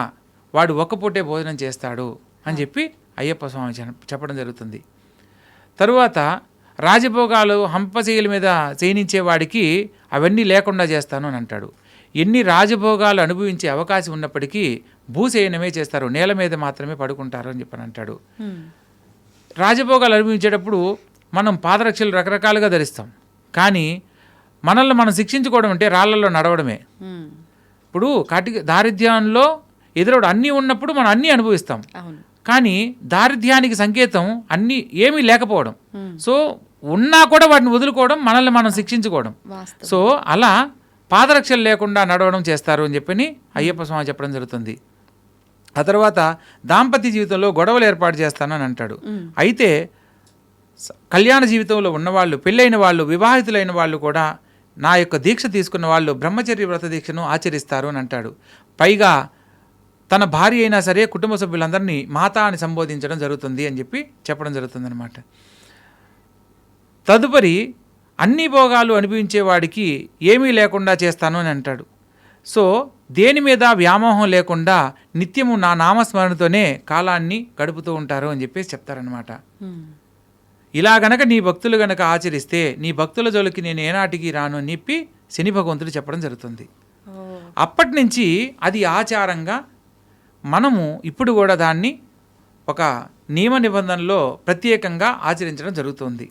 వాడు ఒక్క పూటే భోజనం చేస్తాడు అని చెప్పి అయ్యప్ప స్వామి చెప్పడం జరుగుతుంది. తరువాత రాజభోగాలు హంపశైల మీద చేయనించేవాడికి అవన్నీ లేకుండా చేస్తాను అని అంటాడు. ఎన్ని రాజభోగాలు అనుభవించే అవకాశం ఉన్నప్పటికీ భూసేనమే చేస్తారు, నేల మీద మాత్రమే పడుకుంటారు అని చెప్పని అంటాడు. రాజభోగాలు అనుభవించేటప్పుడు మనం పాదరక్షలు రకరకాలుగా ధరిస్తాం. కానీ మనల్ని మనం శిక్షించుకోవడం అంటే రాళ్లలో నడవడమే. ఇప్పుడు దారిద్ర్యంలో ఎదురవడం అన్నీ ఉన్నప్పుడు మనం అన్నీ అనుభవిస్తాం. కానీ దారిద్ర్యానికి సంకేతం అన్నీ ఏమీ లేకపోవడం. సో ఉన్నా కూడా వాటిని వదులుకోవడం, మనల్ని మనం శిక్షించుకోవడం. సో అలా పాదరక్షలు లేకుండా నడవడం చేస్తారు అని చెప్పని అయ్యప్ప స్వామి చెప్పడం జరుగుతుంది. ఆ తర్వాత దాంపత్య జీవితంలో గొడవలు ఏర్పాటు చేస్తానని అంటాడు. అయితే కళ్యాణ జీవితంలో ఉన్నవాళ్ళు, పెళ్ళైన వాళ్ళు, వివాహితులైన వాళ్ళు కూడా నా యొక్క దీక్ష తీసుకున్న వాళ్ళు బ్రహ్మచర్య వ్రత దీక్షను ఆచరిస్తారు అని అంటాడు. పైగా తన భార్య అయినా సరే కుటుంబ సభ్యులందరినీ మాత అని సంబోధించడం జరుగుతుంది అని చెప్పి చెప్పడం జరుగుతుంది అనమాట. తదుపరి అన్ని భోగాలు అనుభవించేవాడికి ఏమీ లేకుండా చేస్తాను అని అంటాడు. సో దేని మీద వ్యామోహం లేకుండా నిత్యము నా నామస్మరణతోనే కాలాన్ని గడుపుతూ ఉంటారు అని చెప్పేసి చెప్తారనమాట. ఇలా గనక నీ భక్తులు గనక ఆచరిస్తే నీ భక్తుల జోలికి నేను ఏనాటికి రాను అని చెప్పి శని భగవంతుడు చెప్పడం జరుగుతుంది. అప్పటి నుంచి అది ఆచారంగా మనము ఇప్పుడు కూడా దాన్ని ఒక నియమ నిబంధనలో ప్రత్యేకంగా ఆచరించడం జరుగుతుంది.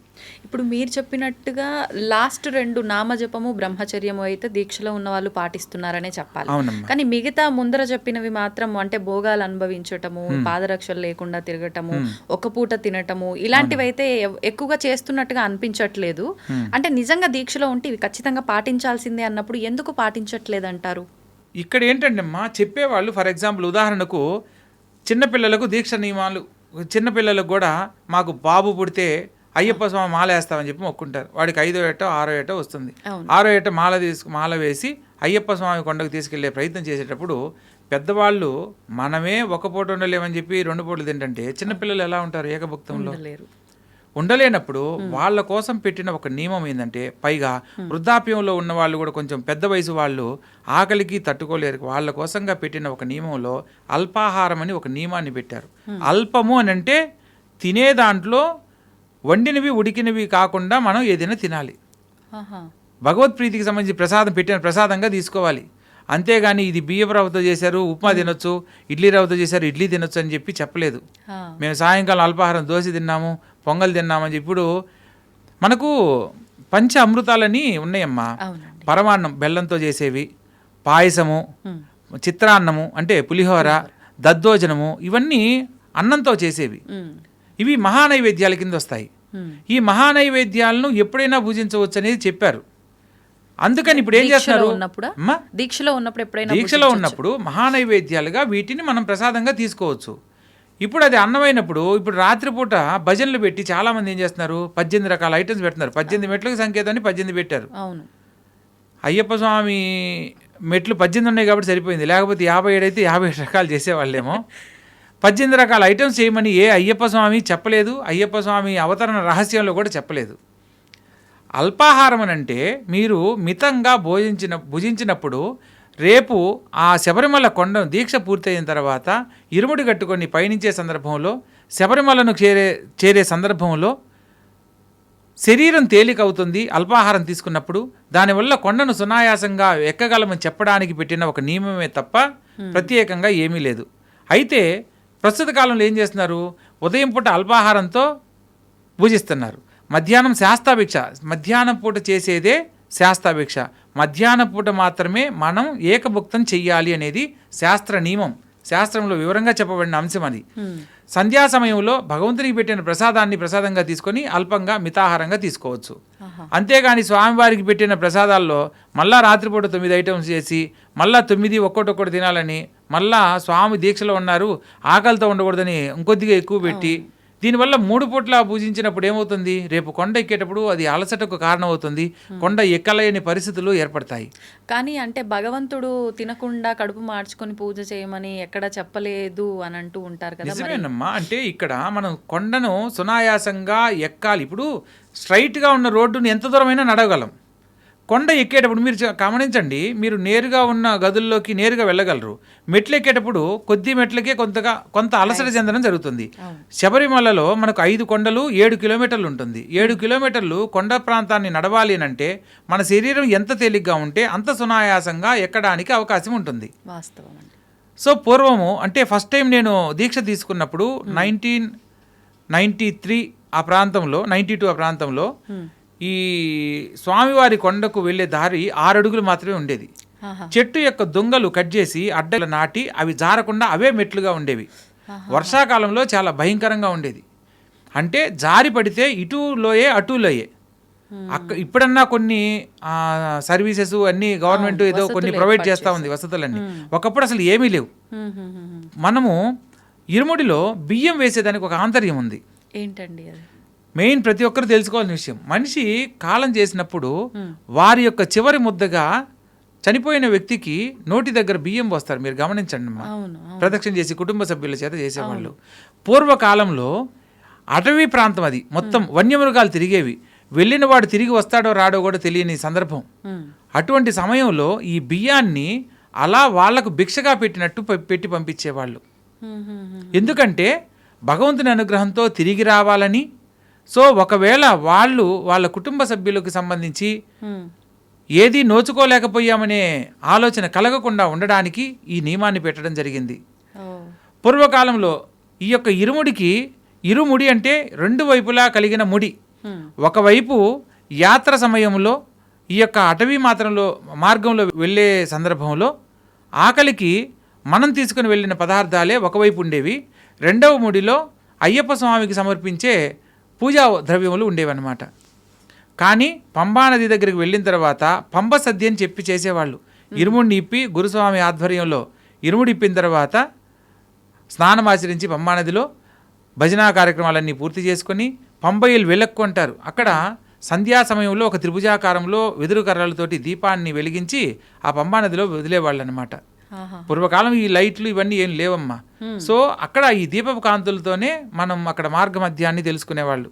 ఇప్పుడు మీరు చెప్పినట్టుగా లాస్ట్ 2 నామజపము, బ్రహ్మచర్యము అయితే దీక్షలో ఉన్న వాళ్ళు పాటిస్తున్నారనే చెప్పాలి. కానీ మిగతా ముందర చెప్పినవి మాత్రం అంటే భోగాలు అనుభవించటము, పాదరక్షలు లేకుండా తిరగటము, ఒక పూట తినటము, ఇలాంటివి అయితే ఎక్కువగా చేస్తున్నట్టుగా అనిపించట్లేదు. అంటే నిజంగా దీక్షలో ఉంటే ఇవి ఖచ్చితంగా పాటించాల్సిందే అన్నప్పుడు ఎందుకు పాటించట్లేదు అంటారు? ఇక్కడ ఏంటంటే అమ్మా చెప్పేవాళ్ళు, ఫర్ ఎగ్జాంపుల్ ఉదాహరణకు చిన్నపిల్లలకు దీక్ష నియమాలు, చిన్నపిల్లలకు కూడా మాకు బాబు పుడితే అయ్యప్ప స్వామి మాల వేస్తామని చెప్పి మొక్కుంటారు. వాడికి 5వ ఏటో 6వ ఏటో వస్తుంది. 6వ ఏట మాల వేసి అయ్యప్ప స్వామి కొండకు తీసుకెళ్లే ప్రయత్నం చేసేటప్పుడు పెద్దవాళ్ళు మనమే ఒక పూట ఉండలేమని చెప్పి 2 పూటలు తింటే చిన్నపిల్లలు ఎలా ఉంటారు? ఏకభుక్తంలో ఉండలేనప్పుడు వాళ్ళ కోసం పెట్టిన ఒక నియమం ఏంటంటే, పైగా వృద్ధాప్యంలో ఉన్న వాళ్ళు కూడా కొంచెం పెద్ద వయసు వాళ్ళు ఆకలికి తట్టుకోలేరు, వాళ్ళ కోసంగా పెట్టిన ఒక నియమంలో అల్పాహారం అని ఒక నియమాన్ని పెట్టారు. అల్పము అని అంటే తినే దాంట్లో వండినవి ఉడికినవి కాకుండా మనం ఏదైనా తినాలి. భగవత్ప్రీతికి సంబంధించి ప్రసాదం పెట్టిన ప్రసాదంగా తీసుకోవాలి. అంతేగాని ఇది బియ్యపు రవ్వతో చేశారు ఉప్మా తినొచ్చు, ఇడ్లీ రవ్వతో చేశారు ఇడ్లీ తినొచ్చు అని చెప్పి చెప్పలేదు. మేము సాయంకాలం అల్పాహారం దోశ తిన్నాము, పొంగల్ తిన్నామని చెప్పి. ఇప్పుడు మనకు పంచ అమృతాలని ఉన్నాయమ్మా. పరమాన్నం బెల్లంతో చేసేవి, పాయసము, చిత్రాన్నము అంటే పులిహోర, దద్దోజనము, ఇవన్నీ అన్నంతో చేసేవి. ఇవి మహానైవేద్యాల కింద వస్తాయి. ఈ మహానైవేద్యాలను ఎప్పుడైనా భుజించవచ్చు అనేది చెప్పారు. అందుకని ఇప్పుడు ఏం చేస్తున్నారు? దీక్షలో ఉన్నప్పుడు మహానైవేద్యాలుగా వీటిని మనం ప్రసాదంగా తీసుకోవచ్చు. ఇప్పుడు అది అన్నమైనప్పుడు ఇప్పుడు రాత్రిపూట భజనలు పెట్టి చాలా మంది ఏం చేస్తున్నారు? 18 రకాల ఐటమ్స్ పెడుతున్నారు. 18 మెట్లకు సంకేతాన్ని 18 పెట్టారు. అయ్యప్ప స్వామి మెట్లు 18 ఉన్నాయి కాబట్టి సరిపోయింది. లేకపోతే 57 అయితే 57 రకాలు చేసేవాళ్ళేమో. 18 రకాల ఐటమ్స్ చేయమని ఏ అయ్యప్ప స్వామి చెప్పలేదు. అయ్యప్ప స్వామి అవతరణ రహస్యంలో కూడా చెప్పలేదు. అల్పాహారం అంటే మీరు మితంగా భుజించినప్పుడు రేపు ఆ శబరిమల కొండ దీక్ష పూర్తయిన తర్వాత ఇరుముడి కట్టుకొని పయనించే సందర్భంలో శబరిమలను చేరే సందర్భంలో శరీరం తేలికవుతుంది అల్పాహారం తీసుకున్నప్పుడు. దానివల్ల కొండను సునాయాసంగా ఎక్కగలమని చెప్పడానికి పెట్టిన ఒక నియమమే తప్ప ప్రత్యేకంగా ఏమీ లేదు. అయితే ప్రస్తుత కాలంలో ఏం చేస్తున్నారు, ఉదయం పూట అల్పాహారంతో పూజిస్తున్నారు, మధ్యాహ్నం శాస్తాభిక్ష, మధ్యాహ్నం పూట చేసేదే శాస్తాభిక్ష, మధ్యాహ్నం పూట మాత్రమే మనం ఏకభుక్తం చెయ్యాలి అనేది శాస్త్ర నియమం, శాస్త్రంలో వివరంగా చెప్పబడిన అంశం అది. సంధ్యా సమయంలో భగవంతునికి పెట్టిన ప్రసాదాన్ని ప్రసాదంగా తీసుకొని అల్పంగా మితాహారంగా తీసుకోవచ్చు. అంతేగాని స్వామివారికి పెట్టిన ప్రసాదాల్లో మళ్ళా రాత్రిపూట 9 ఐటమ్స్ చేసి మళ్ళా 9 ఒక్కొక్కటి తినాలని, మళ్ళా స్వామి దీక్షలో ఉన్నారు ఆకలితో ఉండకూడదని ఇంకొద్దిగా ఎక్కువ పెట్టి, దీనివల్ల 3 పూట్ల పూజించినప్పుడు ఏమవుతుంది, రేపు కొండ ఎక్కేటప్పుడు అది అలసటకు కారణమవుతుంది, కొండ ఎక్కలేని పరిస్థితులు ఏర్పడతాయి. కానీ అంటే భగవంతుడు తినకుండా కడుపు మార్చుకొని పూజ చేయమని ఎక్కడ చెప్పలేదు అని అంటూ ఉంటారు కదా. నిజమేనమ్మా. అంటే ఇక్కడ మనం కొండను సునాయాసంగా ఎక్కాలి. ఇప్పుడు స్ట్రైట్గా ఉన్న రోడ్డును ఎంత దూరమైనా నడవగలం. కొండ ఎక్కేటప్పుడు మీరు గమనించండి, మీరు నేరుగా ఉన్న గదుల్లోకి నేరుగా వెళ్ళగలరు. మెట్లు ఎక్కేటప్పుడు కొద్ది మెట్లకే కొంత అలసట చెందడం జరుగుతుంది. శబరిమలలో మనకు 5 కొండలు 7 కిలోమీటర్లు ఉంటుంది. 7 కిలోమీటర్లు కొండ ప్రాంతాన్ని నడవాలి అంటే మన శరీరం ఎంత తేలిగ్గా ఉంటే అంత సునాయాసంగా ఎక్కడానికి అవకాశం ఉంటుంది. వాస్తవం. సో పూర్వము అంటే ఫస్ట్ టైం నేను దీక్ష తీసుకున్నప్పుడు 1993 ఆ ప్రాంతంలో, 92 ఆ ప్రాంతంలో ఈ స్వామివారి కొండకు వెళ్ళే దారి 6 అడుగులు మాత్రమే ఉండేది. చెట్టు యొక్క దొంగలు కట్ చేసి అడ్డలు నాటి అవి జారకుండా అవే మెట్లుగా ఉండేవి. వర్షాకాలంలో చాలా భయంకరంగా ఉండేది. అంటే జారి పడితే ఇటు లోయే అటు లోయే. ఇప్పుడన్నా కొన్ని సర్వీసెస్ అన్ని గవర్నమెంట్ ఏదో కొన్ని ప్రొవైడ్ చేస్తూ ఉంది వసతులన్నీ. ఒకప్పుడు అసలు ఏమీ లేవు. మనము ఇరుముడిలో బియ్యం వేసేదానికి ఒక ఆంతర్యం ఉంది. ఏంటండి అది? మెయిన్ ప్రతి ఒక్కరు తెలుసుకోవాల్సిన విషయం. మనిషి కాలం చేసినప్పుడు వారి యొక్క చివరి ముద్దగా చనిపోయిన వ్యక్తికి నోటి దగ్గర బియ్యం పోస్తారు. మీరు గమనించండి అమ్మా, ప్రదక్షిణ చేసి కుటుంబ సభ్యుల చేత చేసేవాళ్ళు. పూర్వకాలంలో అటవీ ప్రాంతం అది, మొత్తం వన్యమృగాలు తిరిగేవి. వెళ్ళిన వాడు తిరిగి వస్తాడో రాడో కూడా తెలియని సందర్భం. అటువంటి సమయంలో ఈ బియ్యాన్ని అలా వాళ్లకు భిక్షగా పెట్టినట్టు పెట్టి పంపించేవాళ్ళు. ఎందుకంటే భగవంతుని అనుగ్రహంతో తిరిగి రావాలని. సో ఒకవేళ వాళ్ళ కుటుంబ సభ్యులకు సంబంధించి ఏది నోచుకోలేకపోయామనే ఆలోచన కలగకుండా ఉండడానికి ఈ నియమాన్ని పెట్టడం జరిగింది. పూర్వకాలంలో ఈ యొక్క ఇరుముడి అంటే 2 వైపులా కలిగిన ముడి. ఒకవైపు యాత్ర సమయంలో ఈ యొక్క అటవీ మార్గంలో వెళ్ళే సందర్భంలో ఆకలికి మనం తీసుకుని వెళ్ళిన పదార్థాలే ఒకవైపు ఉండేవి. 2వ ముడిలో అయ్యప్ప స్వామికి సమర్పించే పూజా ద్రవ్యములు ఉండేవన్నమాట. కానీ పంబా నది దగ్గరికి వెళ్ళిన తర్వాత పంబ సద్య అని చెప్పి చేసేవాళ్ళు. ఇరుముడిని ఇప్పి గురుస్వామి ఆధ్వర్యంలో ఇరుముడి ఇప్పిన తర్వాత స్నానం ఆచరించి పంబా నదిలో భజనా కార్యక్రమాలన్నీ పూర్తి చేసుకొని పంబయ్యలు వెళ్ళక్కుంటారు. అక్కడ సంధ్యా సమయంలో ఒక త్రిభుజాకారంలో వెదురు కర్రలతోటి దీపాన్ని వెలిగించి ఆ పంబా నదిలో వదిలేవాళ్ళు అనమాట. పూర్వకాలం ఈ లైట్లు ఇవన్నీ ఏం లేవమ్మా. సో అక్కడ ఈ దీపపు కాంతులతోనే మనం అక్కడ మార్గ మధ్యాన్ని తెలుసుకునేవాళ్ళు.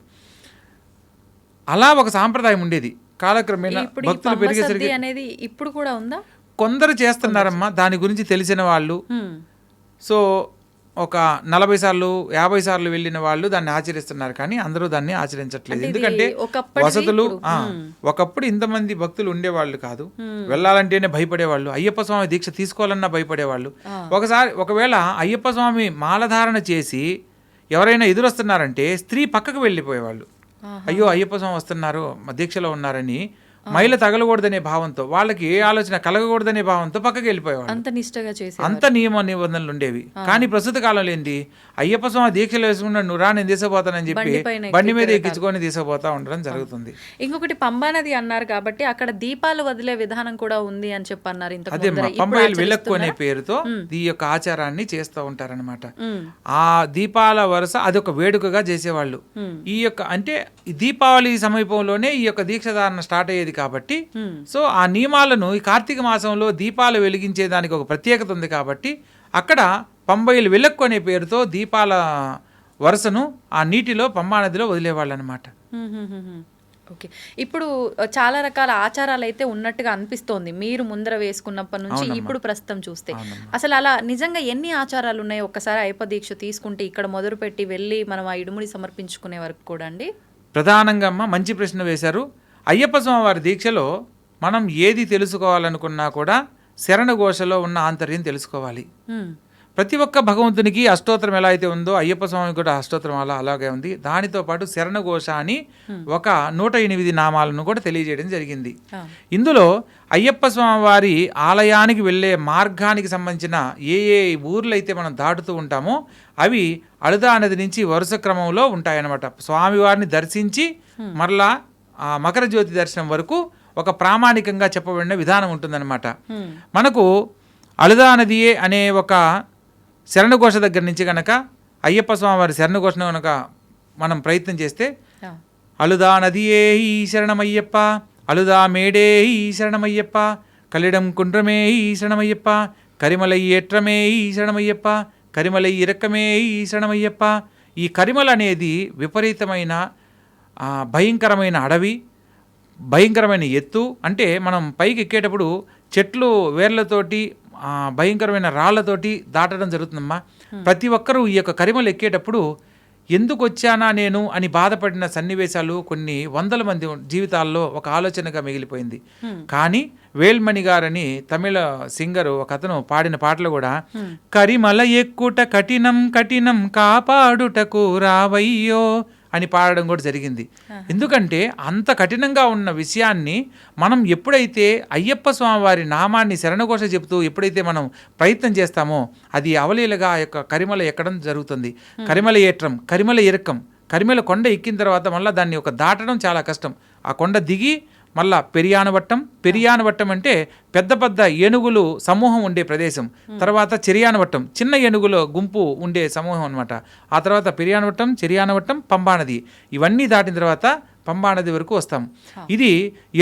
అలా ఒక సాంప్రదాయం ఉండేది. కాలక్రమేణా భక్తులు పెరిగేసరికి అనేది ఇప్పుడు కూడా ఉందా? కొందరు చేస్తున్నారమ్మా, దాని గురించి తెలిసిన వాళ్ళు. సో ఒక 40 సార్లు 50 సార్లు వెళ్ళిన వాళ్ళు దాన్ని ఆచరిస్తున్నారు, కానీ అందరూ దాన్ని ఆచరించట్లేదు. ఎందుకంటే వసతులు, ఒకప్పుడు ఇంతమంది భక్తులు ఉండేవాళ్ళు కాదు, వెళ్ళాలంటేనే భయపడేవాళ్ళు, అయ్యప్ప స్వామి దీక్ష తీసుకోవాలన్నా భయపడేవాళ్ళు. ఒకవేళ అయ్యప్ప స్వామి మాలధారణ చేసి ఎవరైనా ఎదురొస్తున్నారంటే స్త్రీ పక్కకు వెళ్ళిపోయేవాళ్ళు. అయ్యో అయ్యప్ప స్వామి వస్తున్నారు, దీక్షలో ఉన్నారని మైల తగలకూడదనే భావంతో, వాళ్ళకి ఏ ఆలోచన కలగకూడదనే భావంతో పక్కకి వెళ్ళిపోయేవాళ్ళు. అంత నిష్టగా చేసి అంత నియమ నిబంధనలు ఉండేవి. కానీ ప్రస్తుత కాలంలో ఏంటి, అయ్యప్ప స్వామి దీక్షలు వేసుకున్నాడు, నువ్వు రా నేను తీసుకుపోతానని చెప్పి బండి మీద ఎక్కించుకొని తీసుకుపోతా ఉండడం జరుగుతుంది. ఇంకొకటి పంబా నది అన్నారు కాబట్టి అక్కడ దీపాలు వదిలే విధానం కూడా ఉంది అని చెప్పి అన్నారు. అదే పంబైలు విలక్కు పేరుతో ఈ యొక్క ఆచారాన్ని చేస్తూ ఉంటారనమాట. ఆ దీపాల వరుస అదొక వేడుకగా చేసేవాళ్ళు. ఈ యొక్క అంటే దీపావళి సమీపంలోనే ఈ యొక్క దీక్షధారణ స్టార్ట్ అయ్యేది కాబట్టి, సో ఆ నియమాలను ఈ కార్తీక మాసంలో దీపాలు వెలిగించేదానికి ఒక ప్రత్యేకత ఉంది కాబట్టి అక్కడ పంబైలు వెలక్కు అనే పేరుతో దీపాల వరుసను ఆ నీటిలో పంబా నదిలో వదిలేవాళ్ళు అనమాట. ఓకే. ఇప్పుడు చాలా రకాల ఆచారాలు అయితే ఉన్నట్టుగా అనిపిస్తోంది మీరు ముందర వేసుకున్నప్పటి నుంచి అవునమ్మా. ఇప్పుడు ప్రస్తుతం చూస్తే. అవునమ్మా. అసలు అలా నిజంగా ఎన్ని ఆచారాలు ఉన్నాయి? ఒక్కసారి అయ్యప్ప దీక్ష తీసుకుంటే ఇక్కడ మొదలుపెట్టి వెళ్ళి మనం ఆ ఇడుముడి సమర్పించుకునే వరకు కూడా అండి? ప్రధానంగా అమ్మ మంచి ప్రశ్న వేశారు. అయ్యప్ప స్వామి వారి దీక్షలో మనం ఏది తెలుసుకోవాలనుకున్నా కూడా శరణ ఘోషలో ఉన్న ఆంతర్యం తెలుసుకోవాలి. ప్రతి ఒక్క భగవంతునికి అష్టోత్తరం ఎలా అయితే ఉందో అయ్యప్ప స్వామికి కూడా అష్టోత్తరం అలాగే ఉంది. దానితో పాటు శరణ ఘోష అని ఒక 108 నామాలను కూడా తెలియజేయడం జరిగింది. ఇందులో అయ్యప్ప స్వామి వారి ఆలయానికి వెళ్ళే మార్గానికి సంబంధించిన ఏ ఊర్లు అయితే మనం దాటుతూ ఉంటామో అవి అళదా నది నుంచి వరుస క్రమంలో ఉంటాయన్నమాట. స్వామివారిని దర్శించి మరలా ఆ మకర జ్యోతి దర్శనం వరకు ఒక ప్రామాణికంగా చెప్పబడిన విధానం ఉంటుందన్నమాట. మనకు అళదా నదియే అనే ఒక శరణఘోష దగ్గర నుంచి కనుక అయ్యప్ప స్వామివారి శరణఘోషను కనుక మనం ప్రయత్నం చేస్తే అళదా నదియే ఈ శరణమయ్యప్ప, అళదా మేడే ఈ శరణమయ్యప్ప, కలిడం కుండ్రమే ఈ శరణమయ్యప్ప, కరిమలై ఏట్రమే ఈ శరణమయ్యప్ప, కరిమలై ఇరక్కమే ఈ శరణమయ్యప్ప. ఈ కరిమల అనేది విపరీతమైన భయంకరమైన అడవి, భయంకరమైన ఎత్తు. అంటే మనం పైకి ఎక్కేటప్పుడు చెట్లు వేర్లతోటి భయంకరమైన రాళ్లతోటి దాటడం జరుగుతుందమ్మా. ప్రతి ఒక్కరూ ఈ యొక్క కరిమలు ఎక్కేటప్పుడు ఎందుకు వచ్చానా నేను అని బాధపడిన సన్నివేశాలు కొన్ని వందల మంది జీవితాల్లో ఒక ఆలోచనగా మిగిలిపోయింది. కానీ వేల్మణి గారని తమిళ సింగరు ఒక అతను పాడిన పాటలు కూడా కరిమల ఎక్కుట కఠినం కఠినం కాపాడుటకు రావయ్యో అని పాడడం కూడా జరిగింది. ఎందుకంటే అంత కఠినంగా ఉన్న విషయాన్ని మనం ఎప్పుడైతే అయ్యప్ప స్వామి వారి నామాన్ని శరణఘోష చెబుతూ ఎప్పుడైతే మనం ప్రయత్నం చేస్తామో అది అవలీలగా ఆ యొక్క కరిమల ఎక్కడం జరుగుతుంది. కరిమల ఏట్రం, కరిమల ఇరక్కం, కరిమల కొండ ఎక్కిన తర్వాత మళ్ళీ దాన్ని ఒక దాటడం చాలా కష్టం. ఆ కొండ దిగి మళ్ళా పెరియానవట్టం అంటే పెద్ద పెద్ద ఏనుగులు సమూహం ఉండే ప్రదేశం. తర్వాత చెరియానవట్టం, చిన్న ఏనుగుల గుంపు ఉండే సమూహం అనమాట. ఆ తర్వాత పెరియానవట్టం, చెరియానవట్టం, పంబానది, ఇవన్నీ దాటిన తర్వాత పంబానది వరకు వస్తాం. ఇది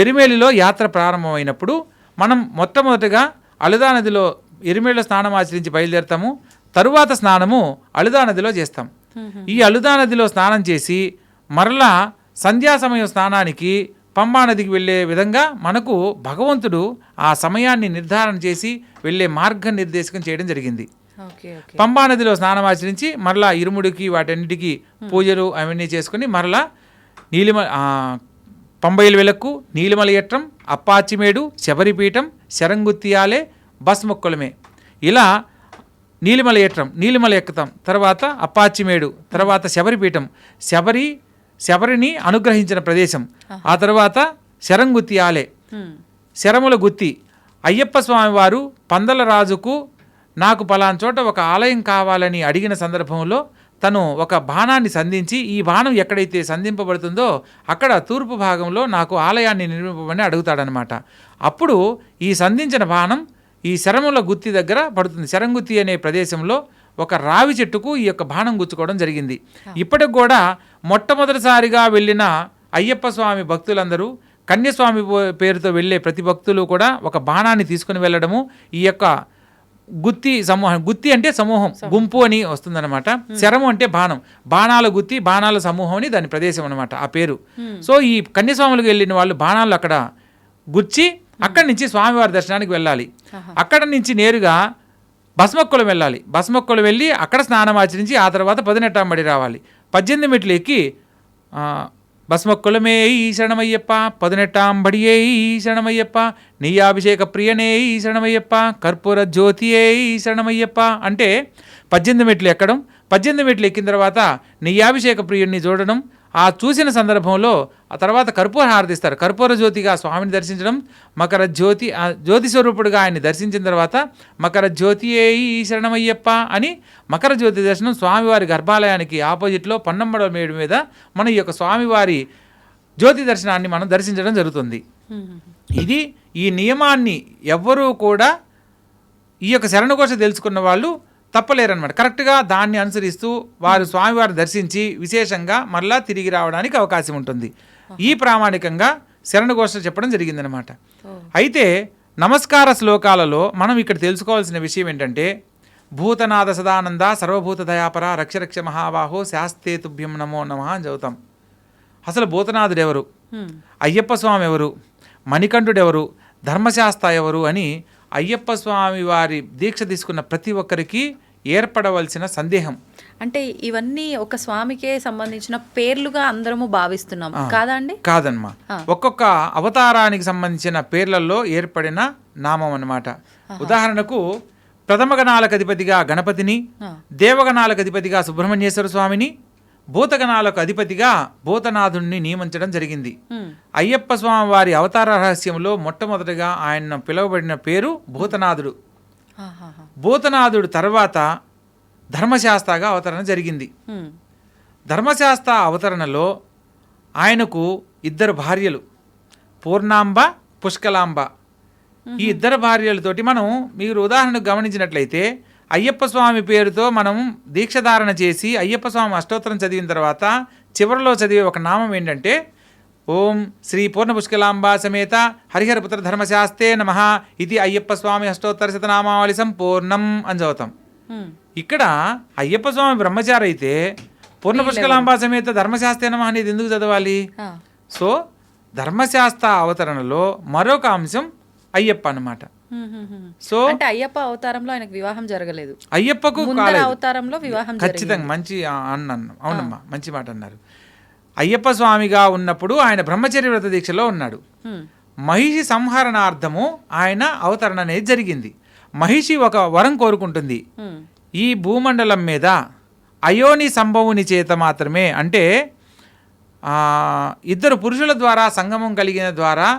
ఎరిమేలిలో యాత్ర ప్రారంభమైనప్పుడు మనం మొట్టమొదటిగా అళదా నదిలో ఎరిమేలిలో స్నానం ఆచరించి బయలుదేరుతాము. తరువాత స్నానము అళదా నదిలో చేస్తాం. ఈ అళదా నదిలో స్నానం చేసి మరలా సంధ్యా సమయం స్నానానికి పంబా నదికి వెళ్ళే విధంగా మనకు భగవంతుడు ఆ సమయాన్ని నిర్ధారణ చేసి వెళ్ళే మార్గ నిర్దేశకం చేయడం జరిగింది. పంబా నదిలో స్నానం ఆచరించి మరలా ఇరుముడికి వాటన్నిటికీ పూజలు అవన్నీ చేసుకుని మరలా పంబైల వెలకు, నీలిమల ఎట్రం, అప్పాచిమేడు, శబరిపీఠం, శరంగుత్తియాలే, బస్మొక్కలమే, ఇలా నీలిమల ఎట్రం, నీలిమల ఎక్కుతాం, తర్వాత అప్పాచిమేడు, తర్వాత శబరిపీఠం, శబరిని అనుగ్రహించిన ప్రదేశం, ఆ తర్వాత శరంగుత్తియాలే, శరముల గుత్తి. అయ్యప్ప స్వామి వారు పందల రాజుకు నాకు పలానా చోట ఒక ఆలయం కావాలని అడిగిన సందర్భంలో తను ఒక బాణాన్ని సంధించి ఈ బాణం ఎక్కడైతే సంధింపబడుతుందో అక్కడ తూర్పు భాగంలో నాకు ఆలయాన్ని నిర్మింపమని అడుగుతాడనమాట. అప్పుడు ఈ సంధించిన బాణం ఈ శరముల గుత్తి దగ్గర పడుతుంది. శరంగుత్తి అనే ప్రదేశంలో ఒక రావి చెట్టుకు ఈ యొక్క బాణం గుచ్చుకోవడం జరిగింది. ఇప్పటికి కూడా మొట్టమొదటిసారిగా వెళ్ళిన అయ్యప్ప స్వామి భక్తులందరూ కన్యస్వామి పేరుతో వెళ్ళే ప్రతి భక్తులు కూడా ఒక బాణాన్ని తీసుకుని వెళ్ళడము, ఈ యొక్క గుత్తి సమూహం, గుత్తి అంటే సమూహం, గుంపు అని వస్తుందన్నమాట. శరము అంటే బాణం, బాణాల గుత్తి, బాణాల సమూహం అని దాని ప్రదేశం అనమాట, ఆ పేరు. సో ఈ కన్యస్వాములకు వెళ్ళిన వాళ్ళు బాణాలు అక్కడ గుచ్చి అక్కడి నుంచి స్వామివారి దర్శనానికి వెళ్ళాలి. అక్కడ నుంచి నేరుగా భస్మక్కులం వెళ్ళాలి. భస్మక్కులం వెళ్ళి అక్కడ స్నానం ఆచరించి ఆ తర్వాత 18 రావాలి. 18 మెట్లు ఎక్కి భస్మక్కులమే ఈ శరణమయ్యప్ప, 18 ఈ శరణమయ్యప్ప, నెయ్యాభిషేక ప్రియనే ఈ శరణమయ్యప్ప, కర్పూర జ్యోతియే ఈ శరణమయ్యప్ప అంటే 18 మెట్లు ఎక్కడం. 18 మెట్లు ఎక్కిన తర్వాత నెయ్యాభిషేక ప్రియుడిని చూడడం. ఆ చూసిన సందర్భంలో ఆ తర్వాత కర్పూర హారతిస్తారు. కర్పూర జ్యోతిగా స్వామిని దర్శించడం, మకర జ్యోతి జ్యోతి స్వరూపుడుగా ఆయన్ని దర్శించిన తర్వాత మకర జ్యోతియే ఈ శరణమయ్యప్ప అని మకర జ్యోతి దర్శనం స్వామివారి గర్భాలయానికి ఆపోజిట్లో పన్నమ్మడ మేడు మీద మన ఈ యొక్క స్వామివారి జ్యోతి దర్శనాన్ని మనం దర్శించడం జరుగుతుంది. ఇది ఈ నియమాన్ని ఎవ్వరూ కూడా ఈ యొక్క శరణఘోష తెలుసుకున్న వాళ్ళు తప్పలేరనమాట. కరెక్ట్గా దాన్ని అనుసరిస్తూ వారు స్వామివారిని దర్శించి విశేషంగా మరలా తిరిగి రావడానికి అవకాశం ఉంటుంది. ఈ ప్రామాణికంగా శరణఘోష చెప్పడం జరిగిందనమాట. అయితే నమస్కార శ్లోకాలలో మనం ఇక్కడ తెలుసుకోవాల్సిన విషయం ఏంటంటే భూతనాథ సదానంద సర్వభూత దయాపర రక్షరక్ష మహాబాహో శాస్తే తుభ్యం నమో నమః అని చదువుతాం. అసలు భూతనాథుడు ఎవరు, హ్మ్. అయ్యప్ప స్వామి ఎవరు, మణికంఠుడు ఎవరు, ధర్మశాస్త్ర ఎవరు అని అయ్యప్ప స్వామి వారి దీక్ష తీసుకున్న ప్రతి ఒక్కరికి ఏర్పడవలసిన సందేహం. అంటే ఇవన్నీ ఒక స్వామికే సంబంధించిన పేర్లుగా అందరము భావిస్తున్నాం కాదా అండి? కాదమ్మా, ఒక్కొక్క అవతారానికి సంబంధించిన పేర్లలో ఏర్పడిన నామం అన్నమాట. ఉదాహరణకు ప్రథమ గణాలకు అధిపతిగా గణపతిని, దేవగణాలకు అధిపతిగా సుబ్రహ్మణ్యేశ్వర స్వామిని, భూతగణాలకు అధిపతిగా భూతనాథుణ్ణి నియమించడం జరిగింది. అయ్యప్ప స్వామి వారి అవతార రహస్యంలో మొట్టమొదటిగా ఆయన పిలువబడిన పేరు భూతనాథుడు. భూతనాథుడు తర్వాత ధర్మశాస్త్రగా అవతరణ జరిగింది. ధర్మశాస్త్ర అవతరణలో ఆయనకు ఇద్దరు భార్యలు, పూర్ణాంబ, పుష్కలాంబ. ఈ ఇద్దరు భార్యలతోటి మనం మీరు ఉదాహరణకు గమనించినట్లయితే అయ్యప్ప స్వామి పేరుతో మనం దీక్షధారణ చేసి అయ్యప్ప స్వామి అష్టోత్తరం చదివిన తర్వాత చివరిలో చదివే ఒక నామం ఏంటంటే ఓం శ్రీ పూర్ణ పుష్కలాంబ సమేత హరిహరపుత్ర ధర్మశాస్త్రే నమః ఇది అయ్యప్ప స్వామి అష్టోత్తర శతనామావళి సంపూర్ణం అని చదువుతాం. ఇక్కడ అయ్యప్ప స్వామి బ్రహ్మచారి అయితే పూర్ణ పుష్కలాంబ సమేత ధర్మశాస్త్రే నమః అనేది ఎందుకు చదవాలి? సో ధర్మశాస్త్ర అవతరణలో మరొక అంశం అయ్యప్ప అన్నమాట. సో అంటే అయ్యప్ప అవతారంలో ఆయనకు వివాహం జరగలేదు, అయ్యప్పకు అవతారంలో వివాహం ఖచ్చితంగా మంచి అన్నాను. అవునమ్మా, మంచి మాట అన్నారు. అయ్యప్ప స్వామిగా ఉన్నప్పుడు ఆయన బ్రహ్మచర్య వ్రత దీక్షలో ఉన్నాడు. మహిషి సంహరణార్థము ఆయన అవతరణ అనేది జరిగింది. మహిషి ఒక వరం కోరుకుంటుంది, ఈ భూమండలం మీద అయోని సంభవుని చేత మాత్రమే, అంటే ఇద్దరు పురుషుల ద్వారా సంగమం కలిగిన ద్వారా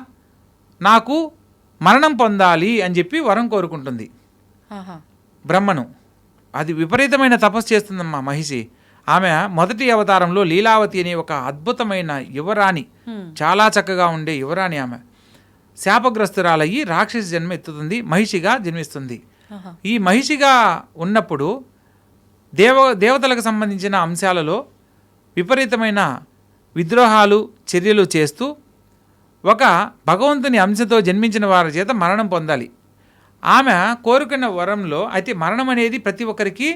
నాకు మరణం పొందాలి అని చెప్పి వరం కోరుకుంటుంది బ్రహ్మను. అది విపరీతమైన తపస్సు చేస్తుందమ్మా మహిషి. ఆమె మొదటి అవతారంలో లీలావతి అనే ఒక అద్భుతమైన యువరాణి, చాలా చక్కగా ఉండే యువరాణి. ఆమె శాపగ్రస్తురాలయ్యి రాక్షస జన్మ ఎత్తుతుంది, మహిషిగా జన్మిస్తుంది. ఈ మహిషిగా ఉన్నప్పుడు దేవతలకు సంబంధించిన అంశాలలో విపరీతమైన విద్రోహాలు చర్యలు చేస్తూ ఒక భగవంతుని అంశతో జన్మించిన వారి చేత మరణం పొందాలి. ఆమె కోరుకున్న వరంలో అయితే మరణం అనేది ప్రతి ఒక్కరికి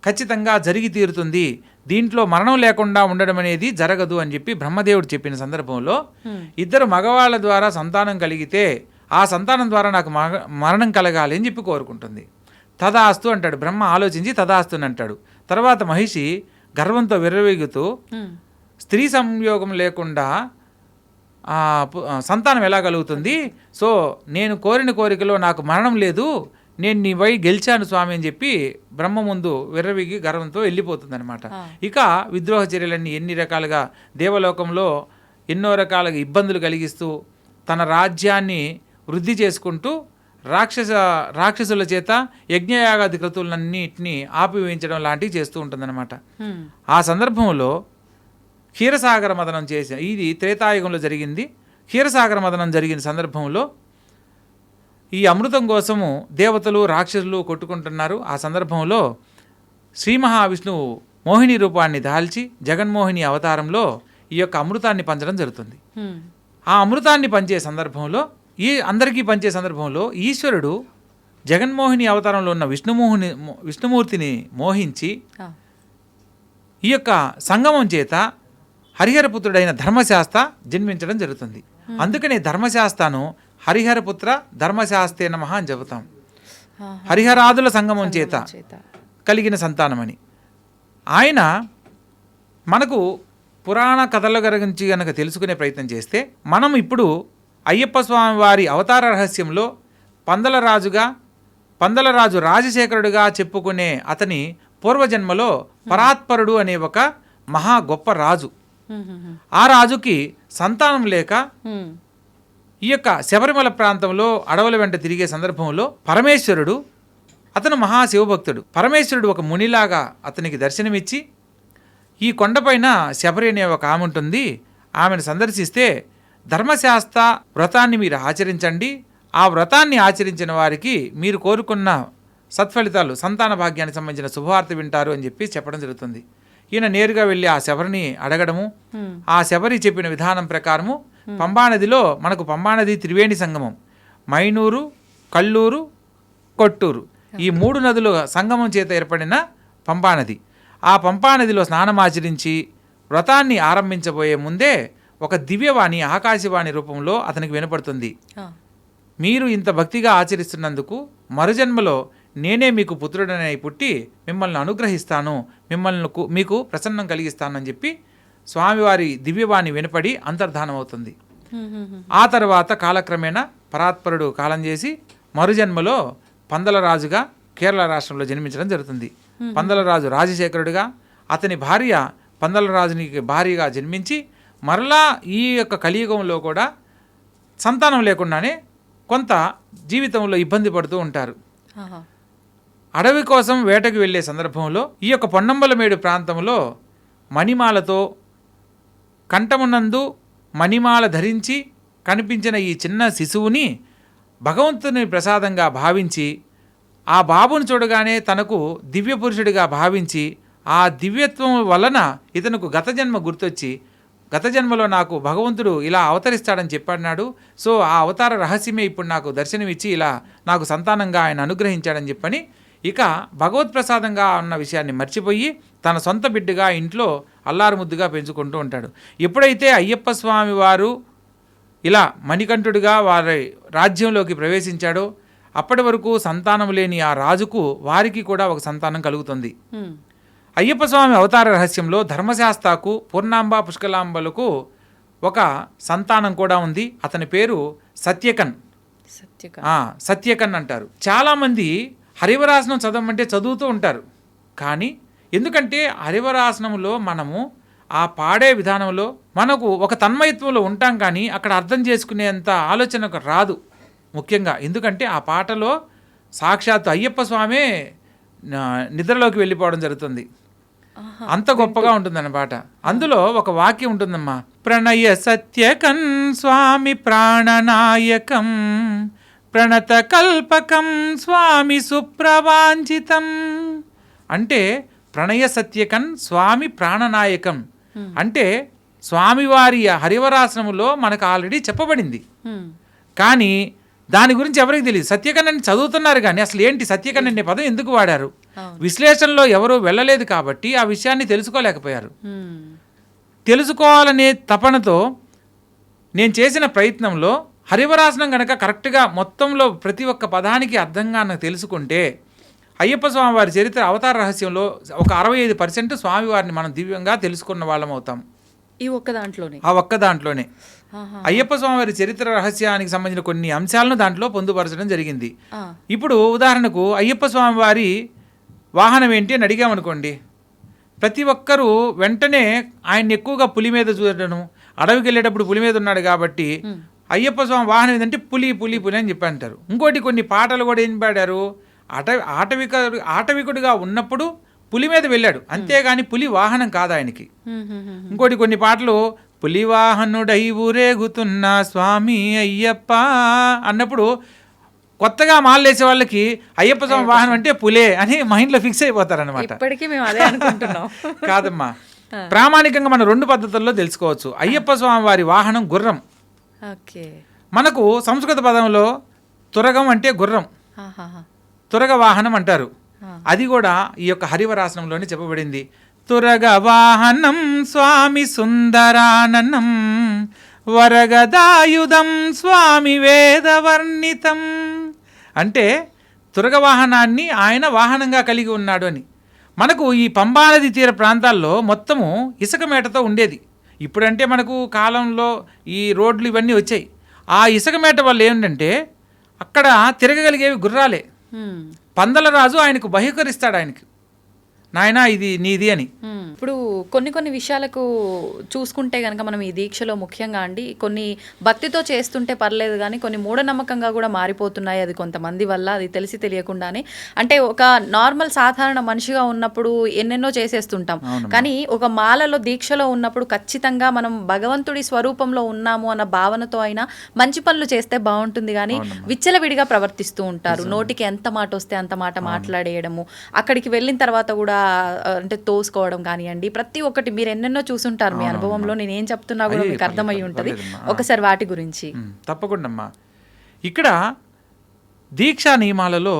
ఖచ్చితంగా జరిగి తీరుతుంది, దీంట్లో మరణం లేకుండా ఉండడం అనేది జరగదు అని చెప్పి బ్రహ్మదేవుడు చెప్పిన సందర్భంలో ఇద్దరు మగవాళ్ళ ద్వారా సంతానం కలిగితే ఆ సంతానం ద్వారా నాకు మరణం కలగాలి అని చెప్పి కోరుకుంటుంది. తదాస్తు అంటాడు బ్రహ్మ, ఆలోచించి తదాస్తు అని అంటాడు. తర్వాత మహిషి గర్వంతో విర్రవీగుతూ స్త్రీ సంయోగం లేకుండా సంతానం ఎలా కలుగుతుంది, సో నేను కోరిన కోరికలో నాకు మరణం లేదు, నేను నీ వై గెలిచాను స్వామి అని చెప్పి బ్రహ్మ ముందు విర్రవిగి గర్వంతో వెళ్ళిపోతుంది అనమాట. ఇక విద్రోహ చర్యలన్నీ ఎన్ని రకాలుగా దేవలోకంలో ఎన్నో రకాలుగా ఇబ్బందులు కలిగిస్తూ తన రాజ్యాన్ని వృద్ధి చేసుకుంటూ రాక్షసుల చేత యజ్ఞయాగాది క్రతువులన్నింటినీ ఆపివేయించడం లాంటివి చేస్తూ ఉంటుందన్నమాట. ఆ సందర్భంలో క్షీరసాగర మదనం చేసి, ఇది త్రేతాయుగంలో జరిగింది. క్షీరసాగర మదనం జరిగిన సందర్భంలో ఈ అమృతం కోసము దేవతలు రాక్షసులు కొట్టుకుంటున్నారు. ఆ సందర్భంలో శ్రీ మహావిష్ణువు మోహిని రూపాన్ని దాల్చి జగన్మోహిని అవతారంలో ఈ యొక్క అమృతాన్ని పంచడం జరుగుతుంది. ఆ అమృతాన్ని పంచే సందర్భంలో అందరికీ పంచే సందర్భంలో ఈశ్వరుడు జగన్మోహిని అవతారంలో ఉన్న విష్ణుమూర్తిని మోహించి ఈ యొక్క సంగమం చేత హరిహరపుత్రుడైన ధర్మశాస్త్ర జన్మించడం జరుగుతుంది. అందుకనే ధర్మశాస్త్రను హరిహరపుత్ర ధర్మశాస్త్రే నమః అని చెబుతాం. హరిహరాదుల సంగమం చేత కలిగిన సంతానమని. ఆయన మనకు పురాణ కథల గురించి కనుక తెలుసుకునే ప్రయత్నం చేస్తే మనం ఇప్పుడు అయ్యప్ప స్వామి వారి అవతార రహస్యంలో పందలరాజు రాజశేఖరుడుగా చెప్పుకునే అతని పూర్వజన్మలో పరాత్పరుడు అనే ఒక మహా గొప్ప రాజు. ఆ రాజుకి సంతానం లేక ఈ యొక్క శబరిమల ప్రాంతంలో అడవుల వెంట తిరిగే సందర్భంలో పరమేశ్వరుడు, అతను మహాశివభక్తుడు, పరమేశ్వరుడు ఒక మునిలాగా అతనికి దర్శనమిచ్చి ఈ కొండపైన శబరి అనే ఒక ఆమె ఉంటుంది, ఆమెను సందర్శిస్తే ధర్మశాస్త్ర వ్రతాన్ని మీరు ఆచరించండి, ఆ వ్రతాన్ని ఆచరించిన వారికి మీరు కోరుకున్న సత్ఫలితాలు సంతాన భాగ్యానికి సంబంధించిన శుభవార్త వింటారు అని చెప్పి చెప్పడం జరుగుతుంది. ఈయన నేరుగా వెళ్ళి ఆ శబరిని అడగడము, ఆ శబరి చెప్పిన విధానం ప్రకారము పంబానదిలో మనకు పంబానది త్రివేణి సంగమం, మైనూరు, కల్లూరు, కొట్టూరు ఈ 3 నదుల సంగమం చేత ఏర్పడిన పంబానది. ఆ పంపానదిలో స్నానం ఆచరించి వ్రతాన్ని ఆరంభించబోయే ముందే ఒక దివ్యవాణి ఆకాశవాణి రూపంలో అతనికి వినపడుతుంది. మీరు ఇంత భక్తిగా ఆచరిస్తున్నందుకు మరుజన్మలో నేనే మీకు పుత్రుడనై పుట్టి మిమ్మల్ని అనుగ్రహిస్తాను, మీకు ప్రసన్నం కలిగిస్తానని చెప్పి స్వామివారి దివ్యవాణి వినపడి అంతర్ధానం అవుతుంది. ఆ తర్వాత కాలక్రమేణా పరాత్పరుడు కాలం చేసి మరుజన్మలో పందలరాజుగా కేరళ రాష్ట్రంలో జన్మించడం జరుగుతుంది. పందలరాజు రాజశేఖరుడిగా, అతని భార్య పందలరాజునికి భార్యగా జన్మించి మరలా ఈ యొక్క కలియుగంలో కూడా సంతానం లేకుండానే కొంత జీవితంలో ఇబ్బంది పడుతూ ఉంటారు. అడవి కోసం వేటకు వెళ్ళే సందర్భంలో ఈ యొక్క పొన్నంబలమేడు ప్రాంతంలో మణిమాలతో కంఠమునందు మణిమాల ధరించి కనిపించిన ఈ చిన్న శిశువుని భగవంతుని ప్రసాదంగా భావించి ఆ బాబును చూడగానే తనకు దివ్య పురుషుడిగా భావించి ఆ దివ్యత్వం వలన ఇతనుకు గత జన్మ గుర్తొచ్చి గత జన్మలో నాకు భగవంతుడు ఇలా అవతరిస్తాడని చెప్పన్నాడు, సో ఆ అవతార రహస్యమే ఇప్పుడు నాకు దర్శనమిచ్చి ఇలా నాకు సంతానంగా ఆయన అనుగ్రహించాడని చెప్పని ఇక భగవత్ప్రసాదంగా ఉన్న విషయాన్ని మర్చిపోయి తన సొంత బిడ్డగా ఇంట్లో అల్లారుముద్దుగా పెంచుకుంటూ ఉంటాడు. ఎప్పుడైతే అయ్యప్ప స్వామి వారు ఇలా మణికంఠుడిగా వారి రాజ్యంలోకి ప్రవేశించాడో అప్పటి వరకు సంతానం లేని ఆ రాజుకు వారికి కూడా ఒక సంతానం కలుగుతుంది. అయ్యప్ప స్వామి అవతార రహస్యంలో ధర్మశాస్త్రకు పూర్ణాంబ పుష్కలాంబలకు ఒక సంతానం కూడా ఉంది. అతని పేరు సత్యకన్. సత్యకన్ అంటారు. చాలామంది హరివరాసనం చదవమంటే చదువుతూ ఉంటారు, కానీ ఎందుకంటే హరివరాసనంలో మనము ఆ పాడే విధానంలో మనకు ఒక తన్మయత్వంలో ఉంటాం, కానీ అక్కడ అర్థం చేసుకునేంత ఆలోచన రాదు. ముఖ్యంగా ఎందుకంటే ఆ పాటలో సాక్షాత్ అయ్యప్ప స్వామే నిద్రలోకి వెళ్ళిపోవడం జరుగుతుంది. అంత గొప్పగా ఉంటుందన్న పాట. అందులో ఒక వాక్యం ఉంటుందమ్మా, ప్రణయ సత్యకన్ స్వామి ప్రాణనాయకం ప్రణత కల్పకం స్వామి సుప్రవాంచితం. అంటే ప్రణయ సత్యకన్ స్వామి ప్రాణనాయకం అంటే స్వామివారి హరివరాసనములో మనకు ఆల్రెడీ చెప్పబడింది, కానీ దాని గురించి ఎవరికి తెలియదు. సత్యకన్ అని చదువుతున్నారు, కానీ అసలు ఏంటి సత్యకన్ అనే పదం ఎందుకు వాడారు, విశ్లేషణలో ఎవరూ వెళ్ళలేదు కాబట్టి ఆ విషయాన్ని తెలుసుకోలేకపోయారు. తెలుసుకోవాలనే తపనతో నేను చేసిన ప్రయత్నంలో హరివరాసనం కనుక కరెక్ట్గా మొత్తంలో ప్రతి ఒక్క పదానికి అర్థంగా నాకు తెలుసుకుంటే అయ్యప్ప స్వామి వారి చరిత్ర అవతార రహస్యంలో ఒక 65% స్వామివారిని మనం దివ్యంగా తెలుసుకున్న వాళ్ళం అవుతాం. ఈ ఒక్క దాంట్లోనే ఆ ఒక్క దాంట్లోనే అయ్యప్ప స్వామి వారి చరిత్ర రహస్యానికి సంబంధించిన కొన్ని అంశాలను దాంట్లో పొందుపరచడం జరిగింది. ఇప్పుడు ఉదాహరణకు అయ్యప్ప స్వామి వారి వాహనం ఏంటి అని అడిగామనుకోండి, ప్రతి ఒక్కరూ వెంటనే ఆయన్ని ఎక్కువగా పులి మీద చూడడం, అడవికి వెళ్ళేటప్పుడు పులి మీద ఉన్నాడు కాబట్టి అయ్యప్ప స్వామి వాహనం ఏంటంటే పులి పులి పులి అని చెప్పి అంటారు. ఇంకోటి కొన్ని పాటలు కూడా ఏం పాడారు, ఆటవికుడిగా ఉన్నప్పుడు పులి మీద వెళ్ళాడు, అంతేగాని పులి వాహనం కాదు ఆయనకి. ఇంకోటి కొన్ని పాటలు పులి వాహనుడై ఊరేగుతున్న స్వామి అయ్యప్ప అన్నప్పుడు కొత్తగా మాలేసే వాళ్ళకి అయ్యప్ప స్వామి వాహనం అంటే పులే అని మైండ్లో ఫిక్స్ అయిపోతారనమాట. కాదమ్మా, ప్రామాణికంగా మనం 2 పద్ధతుల్లో తెలుసుకోవచ్చు. అయ్యప్ప స్వామి వారి వాహనం గుర్రం. మనకు సంస్కృత పదంలో తురగం అంటే గుర్రం, తురగ వాహనం అంటారు. అది కూడా ఈ యొక్క హరివరాసనంలోనే చెప్పబడింది. తురగ వాహనం స్వామి సుందరాననం వరగదాయుధం స్వామి వేదవర్ణితం. అంటే తురగ వాహనాన్ని ఆయన వాహనంగా కలిగి ఉన్నాడు అని. మనకు ఈ పంబానది తీర ప్రాంతాల్లో మొత్తము ఇసుక మేటతో ఉండేది. ఇప్పుడంటే మనకు కాలంలో ఈ రోడ్లు ఇవన్నీ వచ్చాయి. ఆ ఇసుక మేట వల్ల ఏంటంటే అక్కడ తిరగగలిగేవి గుర్రాలే. పందలరాజు ఆయనకు బహిష్కరిస్తాడు, ఆయనకి నాయనా ఇది నీది అని. ఇప్పుడు కొన్ని విషయాలకు చూసుకుంటే కనుక మనం ఈ దీక్షలో ముఖ్యంగా అండి కొన్ని భక్తితో చేస్తుంటే పర్లేదు, కానీ కొన్ని మూఢనమ్మకంగా కూడా మారిపోతున్నాయి. అది కొంతమంది వల్ల, అది తెలిసి తెలియకుండానే. అంటే ఒక నార్మల్ సాధారణ మనిషిగా ఉన్నప్పుడు ఎన్నెన్నో చేసేస్తుంటాం, కానీ ఒక మాలలో దీక్షలో ఉన్నప్పుడు ఖచ్చితంగా మనం భగవంతుడి స్వరూపంలో ఉన్నాము అన్న భావనతో అయినా మంచి పనులు చేస్తే బాగుంటుంది. కానీ విచ్చలవిడిగా ప్రవర్తిస్తూ ఉంటారు. నోటికి ఎంత మాట వస్తే అంత మాట మాట్లాడేయడము, అక్కడికి వెళ్ళిన తర్వాత కూడా అంటే తోసుకోవడం కానివ్వండి, ప్రతి ఒక్కటి మీరు ఎన్నెన్నో చూసుంటారు మీ అనుభవంలో. నేను ఏం చెప్తున్నా కూడా మీకు అర్థమై ఉంటుంది. ఒకసారి వాటి గురించి. తప్పకుండా అమ్మా. ఇక్కడ దీక్షా నియమాలలో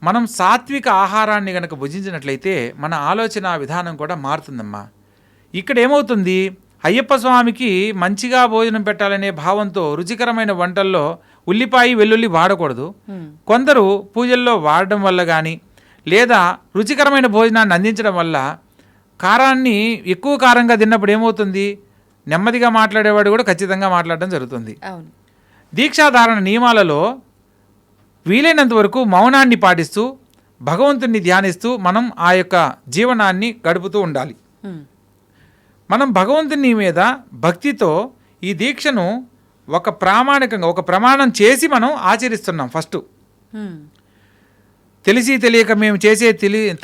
మనం సాత్విక ఆహారాన్ని గనక భుజించినట్లయితే మన ఆలోచన విధానం కూడా మారుతుందమ్మా. ఇక్కడ ఏమవుతుంది, అయ్యప్ప స్వామికి మంచిగా భోజనం పెట్టాలనే భావంతో రుచికరమైన వంటల్లో ఉల్లిపాయ వెల్లుల్లి వాడకూడదు. కొందరు పూజల్లో వాడడం వల్ల కానీ లేదా రుచికరమైన భోజనాన్ని అందించడం వల్ల కారాన్ని ఎక్కువ కారంగా తిన్నప్పుడు ఏమవుతుంది, నెమ్మదిగా మాట్లాడేవాడు కూడా ఖచ్చితంగా మాట్లాడడం జరుగుతుంది. అవును. దీక్షాధారణ నియమాలలో వీలైనంత వరకు మౌనాన్ని పాటిస్తూ భగవంతుణ్ణి ధ్యానిస్తూ మనం ఆ యొక్క జీవనాన్ని గడుపుతూ ఉండాలి. మనం భగవంతుని మీద భక్తితో ఈ దీక్షను ఒక ప్రామాణికంగా ఒక ప్రమాణం చేసి మనం ఆచరిస్తున్నాం. ఫస్ట్ తెలిసి తెలియక మేము చేసే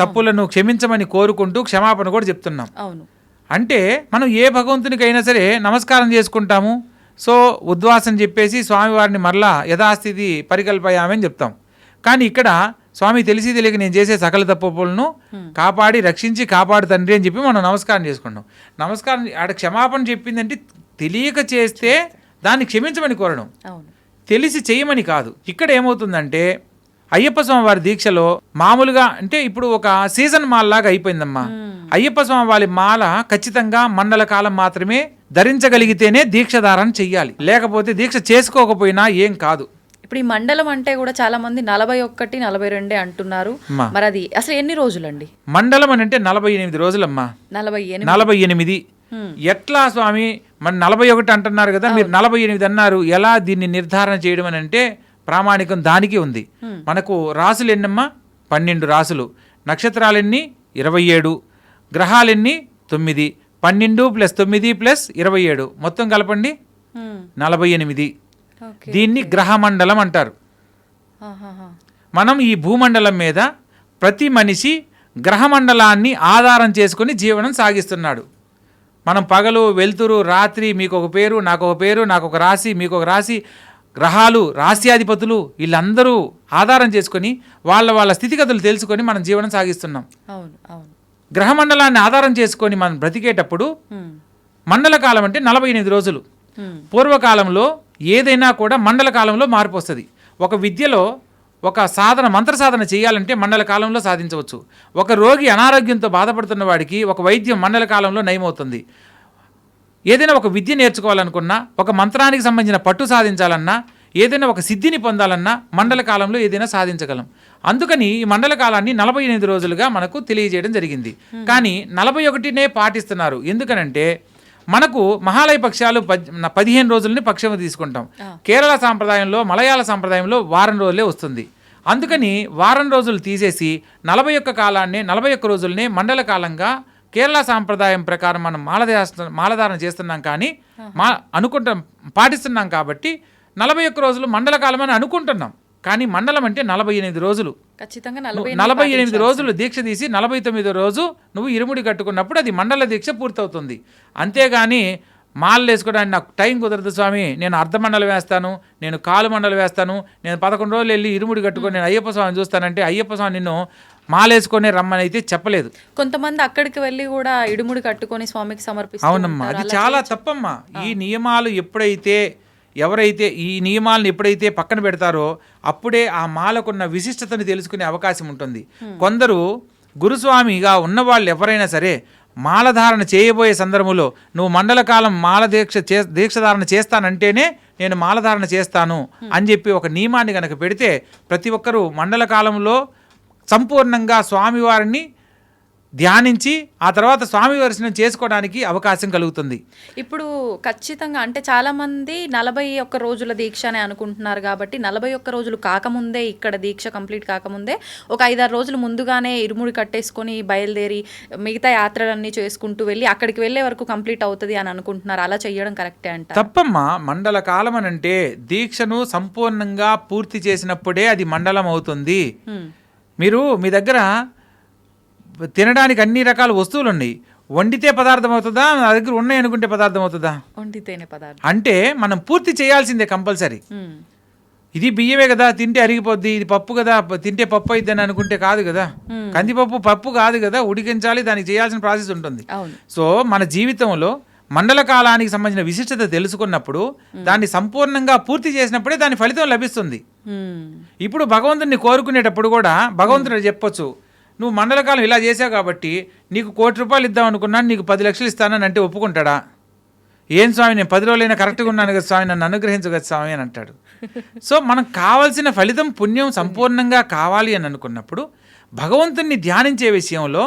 తప్పులను క్షమించమని కోరుకుంటూ క్షమాపణ కూడా చెప్తున్నాం. అవును. అంటే మనం ఏ భగవంతునికైనా సరే నమస్కారం చేసుకుంటాము, సో ఉద్వాసన చెప్పేసి స్వామివారిని మరలా యథాస్థితి పరికల్పయామని చెప్తాం. కానీ ఇక్కడ స్వామి తెలిసి తెలియక నేను చేసే సకల తప్పులను కాపాడి రక్షించి కాపాడు తండ్రి అని చెప్పి మనం నమస్కారం చేసుకుంటాం. నమస్కారం ఆడ క్షమాపణ చెప్పిందంటే తెలియక చేస్తే దాన్ని క్షమించమని కోరడం, తెలిసి చేయమని కాదు. ఇక్కడ ఏమవుతుందంటే అయ్యప్ప స్వామి వారి దీక్షలో మామూలుగా అంటే ఇప్పుడు ఒక సీజన్ మాల్ లాగా అయిపోయిందమ్మా. అయ్యప్ప స్వామి వారి మాల ఖచ్చితంగా మండల కాలం మాత్రమే ధరించగలిగితేనే దీక్షధారణ చెయ్యాలి, లేకపోతే దీక్ష చేసుకోకపోయినా ఏం కాదు. ఇప్పుడు ఈ మండలం అంటే కూడా చాలా మంది 41, 42 అంటున్నారు. మరి అది అసలు ఎన్ని రోజులండి? మండలం అని అంటే 48 రోజులమ్మా. 48 ఎట్లా స్వామి మరి 41 అంటున్నారు కదా, మీరు 48 అన్నారు, ఎలా దీన్ని నిర్ధారణ చేయడం అని అంటే ప్రామాణికం దానికి ఉంది. మనకు రాసులు ఎన్నమ్మా? 12 రాసులు. నక్షత్రాలెన్ని? 27. గ్రహాలెన్ని? 9. 12 + 9 + 27 మొత్తం కలపండి 48. దీన్ని గ్రహమండలం అంటారు. మనం ఈ భూమండలం మీద ప్రతి మనిషి గ్రహమండలాన్ని ఆధారం చేసుకుని జీవనం సాగిస్తున్నాడు. మనం పగలు వెలుతురు రాత్రి, మీకు ఒక పేరు నాకు ఒక పేరు, నాకు ఒక రాశి మీకు ఒక రాశి, గ్రహాలు రాశ్యాధిపతులు వీళ్ళందరూ ఆధారం చేసుకొని వాళ్ళ స్థితిగతులు తెలుసుకొని మనం జీవనం సాగిస్తున్నాం. గ్రహమండలాన్ని ఆధారం చేసుకొని మనం బ్రతికేటప్పుడు మండల కాలం అంటే 48 రోజులు. పూర్వకాలంలో ఏదైనా కూడా మండల కాలంలో మార్పు వస్తుంది. ఒక విద్యలో ఒక సాధన మంత్ర సాధన చేయాలంటే మండల కాలంలో సాధించవచ్చు. ఒక రోగి అనారోగ్యంతో బాధపడుతున్న వాడికి ఒక వైద్యం మండల కాలంలో నయమవుతుంది. ఏదైనా ఒక విద్య నేర్చుకోవాలనుకున్నా, ఒక మంత్రానికి సంబంధించిన పట్టు సాధించాలన్నా, ఏదైనా ఒక సిద్ధిని పొందాలన్నా మండల కాలంలో ఏదైనా సాధించగలం. అందుకని ఈ మండల కాలాన్ని 48 రోజులుగా మనకు తెలియజేయడం జరిగింది. కానీ 41నే పాటిస్తున్నారు. ఎందుకనంటే మనకు మహాలయ పక్షాలు 15 రోజులని పక్షం తీసుకుంటాం. కేరళ సాంప్రదాయంలో మలయాళ సాంప్రదాయంలో వారం రోజులే వస్తుంది. అందుకని వారం రోజులు తీసేసి 41 రోజులనే మండల కాలంగా కేరళ సాంప్రదాయం ప్రకారం మనం మాలధారణ చేస్తున్నాం. కానీ పాటిస్తున్నాం కాబట్టి 41 రోజులు మండల కాలం అని అనుకుంటున్నాం. కానీ మండలం అంటే 48 రోజులు. ఖచ్చితంగా 48 రోజులు దీక్ష తీసి 49వ రోజు నువ్వు ఇరుముడి కట్టుకున్నప్పుడు అది మండల దీక్ష పూర్తవుతుంది. అంతేగాని మాలలు వేసుకోవడానికి నాకు టైం కుదరదు స్వామి, నేను అర్ధమండలం వేస్తాను, నేను కాలు మండలం వేస్తాను, నేను 11 రోజులు వెళ్ళి ఇరుముడి కట్టుకొని నేను అయ్యప్ప స్వామిని చూస్తానంటే అయ్యప్ప స్వామి నిన్ను మాలేసుకొని రమ్మని అయితే చెప్పలేదు. కొంతమంది అక్కడికి వెళ్ళి కూడా ఇడుముడి కట్టుకొని స్వామికి సమర్పిస్తారు. అవునమ్మా, అది చాలా తప్పమ్మా. ఈ నియమాలు ఎవరైతే ఈ నియమాలను ఎప్పుడైతే పక్కన పెడతారో అప్పుడే ఆ మాలకున్న విశిష్టతను తెలుసుకునే అవకాశం ఉంటుంది. కొందరు గురుస్వామిగా ఉన్నవాళ్ళు ఎవరైనా సరే మాలధారణ చేయబోయే సందర్భంలో నువ్వు మండల కాలం దీక్షధారణ చేస్తానంటేనే నేను మాలధారణ చేస్తాను అని చెప్పి ఒక నియమాన్ని కనుక పెడితే ప్రతి ఒక్కరూ మండల కాలంలో సంపూర్ణంగా స్వామివారిని ధ్యానించి ఆ తర్వాత స్వామి దర్శనం చేసుకోవడానికి అవకాశం కలుగుతుంది. ఇప్పుడు ఖచ్చితంగా అంటే చాలామంది 41 రోజుల దీక్ష అని అనుకుంటున్నారు. కాబట్టి 41 రోజులు కాకముందే ఇక్కడ దీక్ష కంప్లీట్ కాకముందే ఒక 5-6 రోజులు ముందుగానే ఇరుముడి కట్టేసుకొని బయలుదేరి మిగతా యాత్రలన్నీ చేసుకుంటూ వెళ్ళి అక్కడికి వెళ్ళే వరకు కంప్లీట్ అవుతుంది అని అనుకుంటున్నారు. అలా చేయడం కరెక్టే అంట? తప్పమ్మా. మండల కాలం అని అంటే దీక్షను సంపూర్ణంగా పూర్తి చేసినప్పుడే అది మండలం అవుతుంది. మీరు మీ దగ్గర తినడానికి అన్ని రకాల వస్తువులు ఉన్నాయి, వండితే పదార్థం అవుతుందా, నా దగ్గర ఉన్నాయి అనుకుంటే పదార్థం అవుతుందా? వండితేనే పదార్థం. అంటే మనం పూర్తి చేయాల్సిందే కంపల్సరీ. ఇది బియ్యమే కదా తింటే అరిగిపోద్ది, ఇది పప్పు కదా తింటే పప్పు అయిద్ది అని అనుకుంటే కాదు కదా. కందిపప్పు పప్పు కాదు కదా, ఉడికించాలి, దానికి చేయాల్సిన ప్రాసెస్ ఉంటుంది. సో మన జీవితంలో మండల కాలానికి సంబంధించిన విశిష్టత తెలుసుకున్నప్పుడు దాన్ని సంపూర్ణంగా పూర్తి చేసినప్పుడే దాని ఫలితం లభిస్తుంది. ఇప్పుడు భగవంతుడిని కోరుకునేటప్పుడు కూడా భగవంతుడు చెప్పొచ్చు, నువ్వు మండలకాలం ఇలా చేసావు కాబట్టి నీకు 1 కోటి రూపాయలు ఇద్దాం అనుకున్నాను, నీకు 10 లక్షలు ఇస్తానని అంటే ఒప్పుకుంటాడా? ఏం స్వామి నేను 10 రోజులైనా కరెక్ట్గా ఉన్నాను కదా స్వామి, నన్ను అనుగ్రహించు కదా స్వామి అని అంటాడు. సో మనకు కావాల్సిన ఫలితం పుణ్యం సంపూర్ణంగా కావాలి అని అనుకున్నప్పుడు భగవంతుణ్ణి ధ్యానించే విషయంలో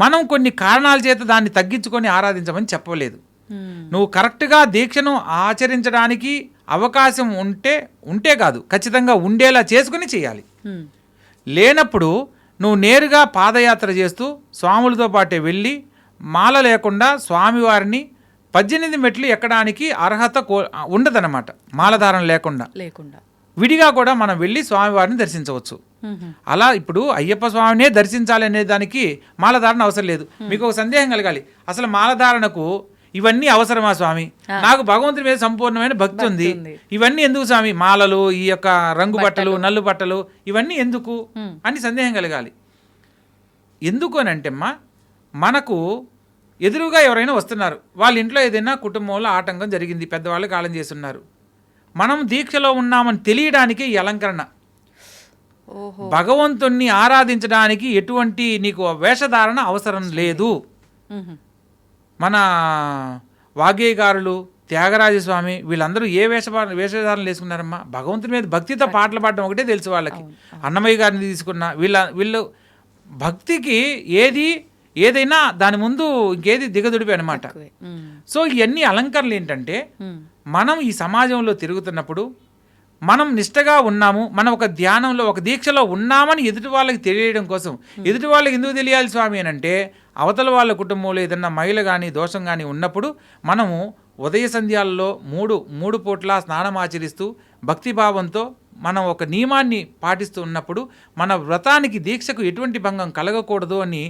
మనం కొన్ని కారణాల చేత దాన్ని తగ్గించుకొని ఆరాధించమని చెప్పలేదు. నువ్వు కరెక్ట్గా దీక్షను ఆచరించడానికి అవకాశం ఉంటే కాదు, ఖచ్చితంగా ఉండేలా చేసుకుని చేయాలి. లేనప్పుడు నువ్వు నేరుగా పాదయాత్ర చేస్తూ స్వాములతో పాటే వెళ్ళి మాల లేకుండా స్వామివారిని 18 మెట్లు ఎక్కడానికి అర్హత ఉండదన్నమాట. మాలధారణ లేకుండా విడిగా కూడా మనం వెళ్ళి స్వామివారిని దర్శించవచ్చు. అలా ఇప్పుడు అయ్యప్ప స్వామినే దర్శించాలి అనే దానికి మాలధారణ అవసరం లేదు. మీకు ఒక సందేహం కలగాలి, అసలు మాలధారణకు ఇవన్నీ అవసరమా స్వామి, నాకు భగవంతుడి మీద సంపూర్ణమైన భక్తి ఉంది, ఇవన్నీ ఎందుకు స్వామి, మాలలు, ఈ యొక్క రంగు బట్టలు, నల్లు బట్టలు, ఇవన్నీ ఎందుకు అని సందేహం కలగాలి. ఎందుకు అని అంటే అమ్మా, మనకు ఎదురుగా ఎవరైనా వస్తున్నారు, వాళ్ళ ఇంట్లో ఏదైనా కుటుంబంలో ఆటంకం జరిగింది, పెద్దవాళ్ళు కాలం చేస్తున్నారు, మనం దీక్షలో ఉన్నామని తెలియడానికి ఈ అలంకరణ. భగవంతుణ్ణి ఆరాధించడానికి ఎటువంటి నీకు వేషధారణ అవసరం లేదు. మన వాగ్గేయకారులు, త్యాగరాజస్వామి వీళ్ళందరూ ఏ వేషధారణ వేసుకున్నారమ్మా, భగవంతుని మీద భక్తితో పాటలు పాడడం ఒకటే తెలుసు వాళ్ళకి. అన్నమయ్య గారిని తీసుకున్న వీళ్ళు భక్తికి ఏదైనా దాని ముందు ఇంకేది దిగదుడిపి అనమాట. సో ఇవన్నీ అలంకరణలు ఏంటంటే, మనం ఈ సమాజంలో తిరుగుతున్నప్పుడు మనం నిష్టగా ఉన్నాము, మనం ఒక ధ్యానంలో ఒక దీక్షలో ఉన్నామని ఎదుటి వాళ్ళకి తెలియడం కోసం. ఎదుటి వాళ్ళకి ఎందుకు తెలియాలి స్వామి అని అంటే, అవతల వాళ్ళ కుటుంబంలో ఏదన్నా మహిళ కానీ దోషం కానీ ఉన్నప్పుడు మనము ఉదయ సంధ్యాలలో మూడు పూట్ల స్నానం ఆచరిస్తూ భక్తిభావంతో మనం ఒక నియమాన్ని పాటిస్తూ ఉన్నప్పుడు మన వ్రతానికి దీక్షకు ఎటువంటి భంగం కలగకూడదు అని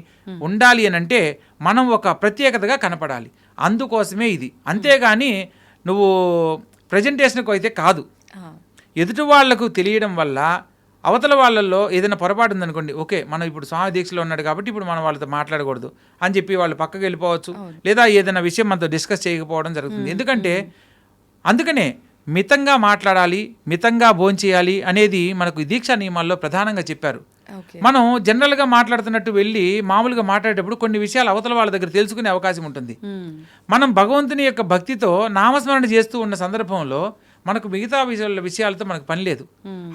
ఉండాలి అని అంటే మనం ఒక ప్రత్యేకతగా కనపడాలి. అందుకోసమే ఇది. అంతేగాని నువ్వు ప్రజెంటేషన్కు అయితే కాదు. ఎదుటి వాళ్లకు తెలియడం వల్ల అవతల వాళ్ళల్లో ఏదైనా పొరపాటు ఉందనుకోండి, ఓకే మనం ఇప్పుడు స్వామి దీక్షలో ఉన్నాడు కాబట్టి ఇప్పుడు మనం వాళ్ళతో మాట్లాడకూడదు అని చెప్పి వాళ్ళు పక్కకి వెళ్ళిపోవచ్చు, లేదా ఏదైనా విషయం మనతో డిస్కస్ చేయకపోవడం జరుగుతుంది. ఎందుకంటే అందుకనే మితంగా మాట్లాడాలి, మితంగా భోంచేయాలి అనేది మనకు దీక్షా నియమాల్లో ప్రధానంగా చెప్పారు. మనం జనరల్గా మాట్లాడుతున్నట్టు వెళ్ళి మామూలుగా మాట్లాడేటప్పుడు కొన్ని విషయాలు అవతల వాళ్ళ దగ్గర తెలుసుకునే అవకాశం ఉంటుంది. మనం భగవంతుని యొక్క భక్తితో నామస్మరణ చేస్తూ ఉన్న సందర్భంలో మనకు మిగతా విషయాలతో మనకు పని లేదు.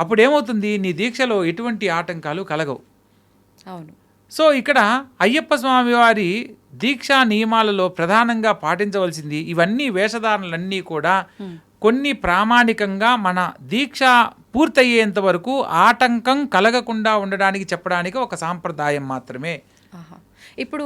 అప్పుడు ఏమవుతుంది, నీ దీక్షలో ఎటువంటి ఆటంకాలు కలగవు. అవును. సో ఇక్కడ అయ్యప్ప స్వామి వారి దీక్షా నియమాలలో ప్రధానంగా పాటించవలసింది ఇవన్నీ వేషధారణలన్నీ కూడా కొన్ని ప్రామాణికంగా మన దీక్ష పూర్తయ్యేంత వరకు ఆటంకం కలగకుండా ఉండడానికి చెప్పడానికి ఒక సాంప్రదాయం మాత్రమే. ఇప్పుడు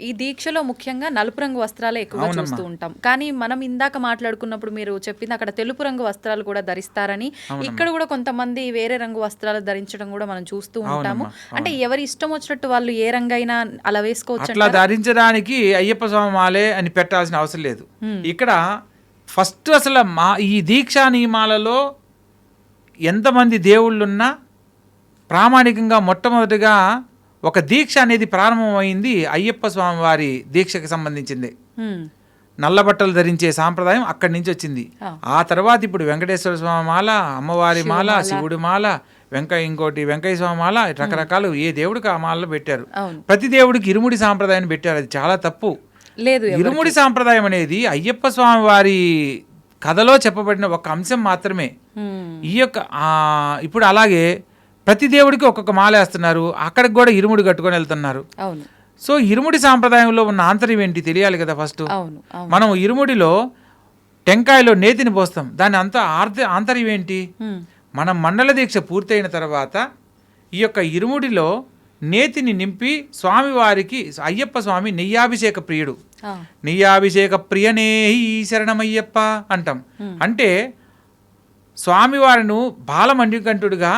ఈ దీక్షలో ముఖ్యంగా నలుపు రంగు వస్త్రాలే ఎక్కువగా చూస్తూ ఉంటాం, కానీ మనం ఇందాక మాట్లాడుకున్నప్పుడు మీరు చెప్పింది అక్కడ తెలుపు రంగు వస్త్రాలు కూడా ధరిస్తారని, ఇక్కడ కూడా కొంతమంది వేరే రంగు వస్త్రాలు ధరించడం కూడా మనం చూస్తూ ఉంటాము. అంటే ఎవరి ఇష్టం వచ్చినట్టు వాళ్ళు ఏ రంగు అయినా అలా వేసుకోవచ్చు. అట్లా ధరించడానికి అయ్యప్ప స్వామి మాలే అని పెట్టాల్సిన అవసరం లేదు. ఇక్కడ ఫస్ట్ అసలు ఈ దీక్షా నియమాలలో ఎంతమంది దేవుళ్ళున్నా ప్రామాణికంగా మొట్టమొదటిగా ఒక దీక్ష అనేది ప్రారంభమైంది అయ్యప్ప స్వామి వారి దీక్షకు సంబంధించింది. నల్ల బట్టలు ధరించే సాంప్రదాయం అక్కడి నుంచి వచ్చింది. ఆ తర్వాత ఇప్పుడు వెంకటేశ్వర స్వామి మాల, అమ్మవారి మాల, శివుడి మాల, వెంకయ్య స్వామి మాల, రకరకాలు ఏ దేవుడికి ఆ మాలలో పెట్టారు. ప్రతి దేవుడికి ఇరుముడి సాంప్రదాయం పెట్టారు. అది చాలా తప్పు. లేదు, ఇరుముడి సాంప్రదాయం అనేది అయ్యప్ప స్వామి వారి కథలో చెప్పబడిన ఒక అంశం మాత్రమే. ఈ యొక్క ఇప్పుడు అలాగే ప్రతి దేవుడికి ఒక్కొక్క మాల వేస్తున్నారు, అక్కడికి కూడా ఇరుముడి కట్టుకొని వెళ్తున్నారు. సో ఇరుముడి సాంప్రదాయంలో ఉన్న ఆంతర్యం ఏంటి తెలియాలి కదా. ఫస్ట్ మనం ఇరుముడిలో టెంకాయలో నేతిని పోస్తాం, దాని అంతా ఆంతర్యం ఏంటి? మనం మండల దీక్ష పూర్తయిన తర్వాత ఈ యొక్క ఇరుముడిలో నేతిని నింపి స్వామివారికి, అయ్యప్ప స్వామి నెయ్యాభిషేక ప్రియుడు, నెయ్యాభిషేక ప్రియనే శరణమయ్యప్ప అంటాం. అంటే స్వామివారిను బాలమణికంఠుడిగా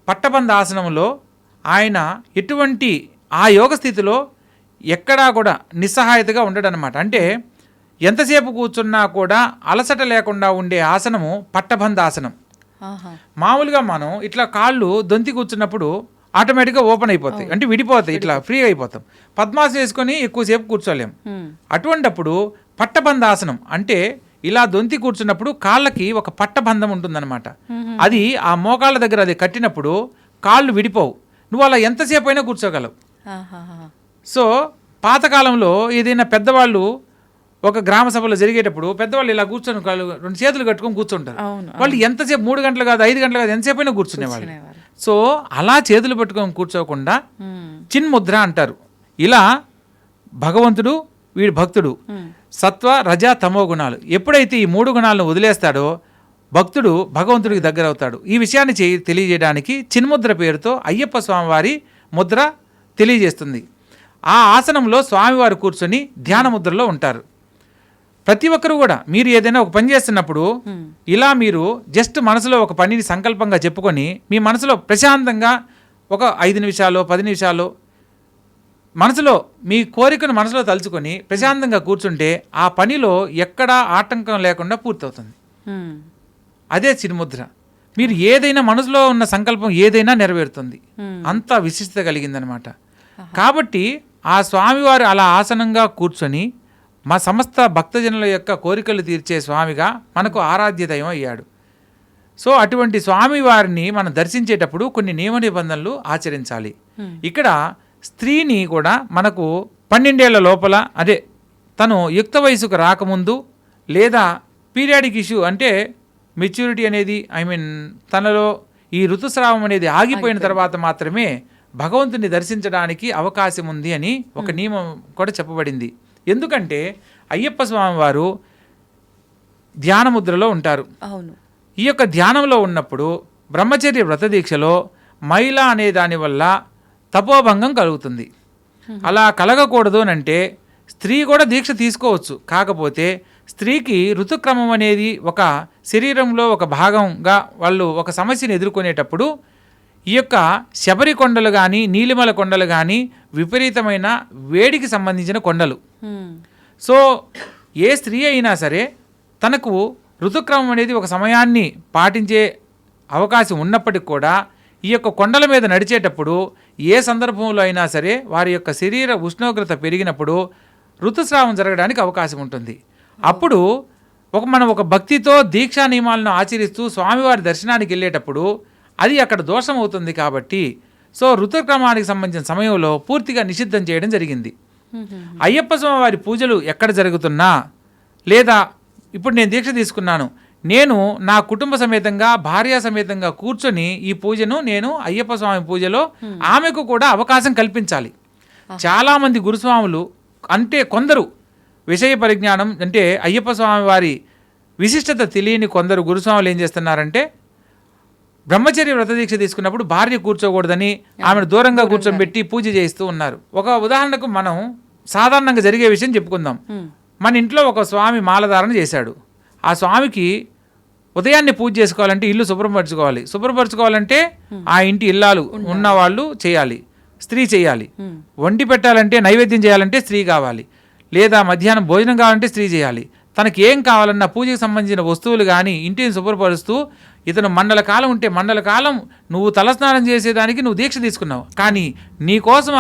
పట్టబంధ ఆసనంలో ఆయన ఎటువంటి ఆ యోగ స్థితిలో ఎక్కడా కూడా నిస్సహాయతగా ఉండడనమాట. అంటే ఎంతసేపు కూర్చున్నా కూడా అలసట లేకుండా ఉండే ఆసనము పట్టబంధ ఆసనం. మామూలుగా మనం ఇట్లా కాళ్ళు దొంతి కూర్చున్నప్పుడు ఆటోమేటిక్గా ఓపెన్ అయిపోతాయి, అంటే విడిపోతాయి, ఇట్లా ఫ్రీ అయిపోతాం. పద్మాసనం వేసుకొని ఎక్కువసేపు కూర్చోలేం. అటువంటప్పుడు పట్టబంధాసనం అంటే ఇలా దొంతి కూర్చున్నప్పుడు కాళ్ళకి ఒక పట్టబంధం ఉంటుందన్నమాట. అది ఆ మోకాళ్ళ దగ్గర అది కట్టినప్పుడు కాళ్ళు విడిపోవు, నువ్వు అలా ఎంతసేపు అయినా కూర్చోగలవు. సో పాతకాలంలో ఏదైనా పెద్దవాళ్ళు ఒక గ్రామ సభలో జరిగేటప్పుడు పెద్దవాళ్ళు ఇలా కూర్చొని రెండు చేతులు కట్టుకొని కూర్చుంటారు. వాళ్ళు ఎంతసేపు 3 గంటలు కాదు 5 గంటలు కాదు ఎంతసేపు అయినా కూర్చునేవాళ్ళు. సో అలా చేతులు పెట్టుకొని కూర్చోకుండా చిన్ముద్ర అంటారు. ఇలా భగవంతుడు వీడి భక్తుడు సత్వ రజ తమో గుణాలు ఎప్పుడైతే ఈ 3 గుణాలను వదిలేస్తాడో భక్తుడు భగవంతుడికి దగ్గర అవుతాడు. ఈ విషయాన్ని తెలియజేయడానికి చిన్ముద్ర పేరుతో అయ్యప్ప స్వామివారి ముద్ర తెలియజేస్తుంది. ఆ ఆసనంలో స్వామివారు కూర్చొని ధ్యాన ముద్రలో ఉంటారు. ప్రతి ఒక్కరు కూడా మీరు ఏదైనా ఒక పని చేస్తున్నప్పుడు ఇలా మీరు జస్ట్ మనసులో ఒక పనిని సంకల్పంగా చెప్పుకొని మీ మనసులో ప్రశాంతంగా ఒక 5 నిమిషాలు 10 నిమిషాలు మనసులో మీ కోరికను మనసులో తలుచుకొని ప్రశాంతంగా కూర్చుంటే ఆ పనిలో ఎక్కడా ఆటంకం లేకుండా పూర్తవుతుంది. అదే చిన్ముద్ర. మీరు ఏదైనా మనసులో ఉన్న సంకల్పం ఏదైనా నెరవేరుతుంది. అంత విశిష్టత కలిగిందనమాట. కాబట్టి ఆ స్వామివారు అలా ఆసనంగా కూర్చొని మా సమస్త భక్తజనుల యొక్క కోరికలు తీర్చే స్వామిగా మనకు ఆరాధ్య దైవం అయ్యాడు. సో అటువంటి స్వామివారిని మనం దర్శించేటప్పుడు కొన్ని నియమ నిబంధనలు ఆచరించాలి. ఇక్కడ స్త్రీని కూడా మనకు 12 ఏళ్ల లోపల అదే తను యుక్త వయసుకు రాకముందు లేదా పీరియాడిక్ ఇష్యూ అంటే మెచ్యూరిటీ అనేది తనలో ఈ ఋతుస్రావం అనేది ఆగిపోయిన తర్వాత మాత్రమే భగవంతుని దర్శించడానికి అవకాశం ఉంది అని ఒక నియమం కూడా చెప్పబడింది. ఎందుకంటే అయ్యప్ప స్వామి వారు ధ్యానముద్రలో ఉంటారు. ఈ యొక్క ధ్యానంలో ఉన్నప్పుడు బ్రహ్మచర్య వ్రత దీక్షలో మైల అనే దాని వల్ల తపోభంగం కలుగుతుంది. అలా కలగకూడదు అంటే స్త్రీ కూడా దీక్ష తీసుకోవచ్చు. కాకపోతే స్త్రీకి ఋతుక్రమం అనేది ఒక శరీరంలో ఒక భాగంగా వాళ్ళు ఒక సమస్యను ఎదుర్కొనేటప్పుడు ఈ యొక్క శబరి కొండలు కానీ నీలిమల కొండలు కానీ విపరీతమైన వేడికి సంబంధించిన కొండలు. సో ఏ స్త్రీ అయినా సరే తనకు ఋతుక్రమం అనేది ఒక సమయాన్ని పాటించే అవకాశం ఉన్నప్పటికి కూడా ఈ యొక్క కొండల మీద నడిచేటప్పుడు ఏ సందర్భంలో అయినా సరే వారి యొక్క శరీర ఉష్ణోగ్రత పెరిగినప్పుడు ఋతుస్రావం జరగడానికి అవకాశం ఉంటుంది. అప్పుడు మనం ఒక భక్తితో దీక్షా నియమాలను ఆచరిస్తూ స్వామివారి దర్శనానికి వెళ్ళేటప్పుడు అది అక్కడ దోషం అవుతుంది. కాబట్టి సో ఋతుక్రమానికి సంబంధించిన సమయంలో పూర్తిగా నిషిద్ధం చేయడం జరిగింది. అయ్యప్ప స్వామి వారి పూజలు ఎక్కడ జరుగుతున్నా లేదా ఇప్పుడు నేను దీక్ష తీసుకున్నాను, నేను నా కుటుంబ సమేతంగా భార్య సమేతంగా కూర్చొని ఈ పూజను నేను అయ్యప్ప స్వామి పూజలో ఆమెకు కూడా అవకాశం కల్పించాలి. చాలామంది గురుస్వాములు అంటే కొందరు విషయ పరిజ్ఞానం అంటే అయ్యప్ప స్వామి వారి విశిష్టత తెలియని కొందరు గురుస్వాములు ఏం చేస్తున్నారంటే బ్రహ్మచర్య వ్రత దీక్ష తీసుకున్నప్పుడు భార్య కూర్చోకూడదని ఆమెను దూరంగా కూర్చోబెట్టి పూజ చేయిస్తూ ఉన్నారు. ఒక ఉదాహరణకు మనం సాధారణంగా జరిగే విషయం చెప్పుకుందాం. మన ఇంట్లో ఒక స్వామి మాలధారణ చేశాడు. ఆ స్వామికి ఉదయాన్నే పూజ చేసుకోవాలంటే ఇల్లు శుభ్రపరచుకోవాలంటే ఆ ఇంటి ఇల్లాలు ఉన్నవాళ్ళు చేయాలి, స్త్రీ చేయాలి. వండి పెట్టాలంటే నైవేద్యం చేయాలంటే స్త్రీ కావాలి, లేదా మధ్యాహ్నం భోజనం కావాలంటే స్త్రీ చేయాలి. తనకి ఏం కావాలన్నా పూజకు సంబంధించిన వస్తువులు కానీ ఇంటిని శుభ్రపరుస్తూ ఇతను మండల కాలం ఉంటే మండల కాలం నువ్వు తలస్నానం చేసేదానికి నువ్వు దీక్ష తీసుకున్నావు. కానీ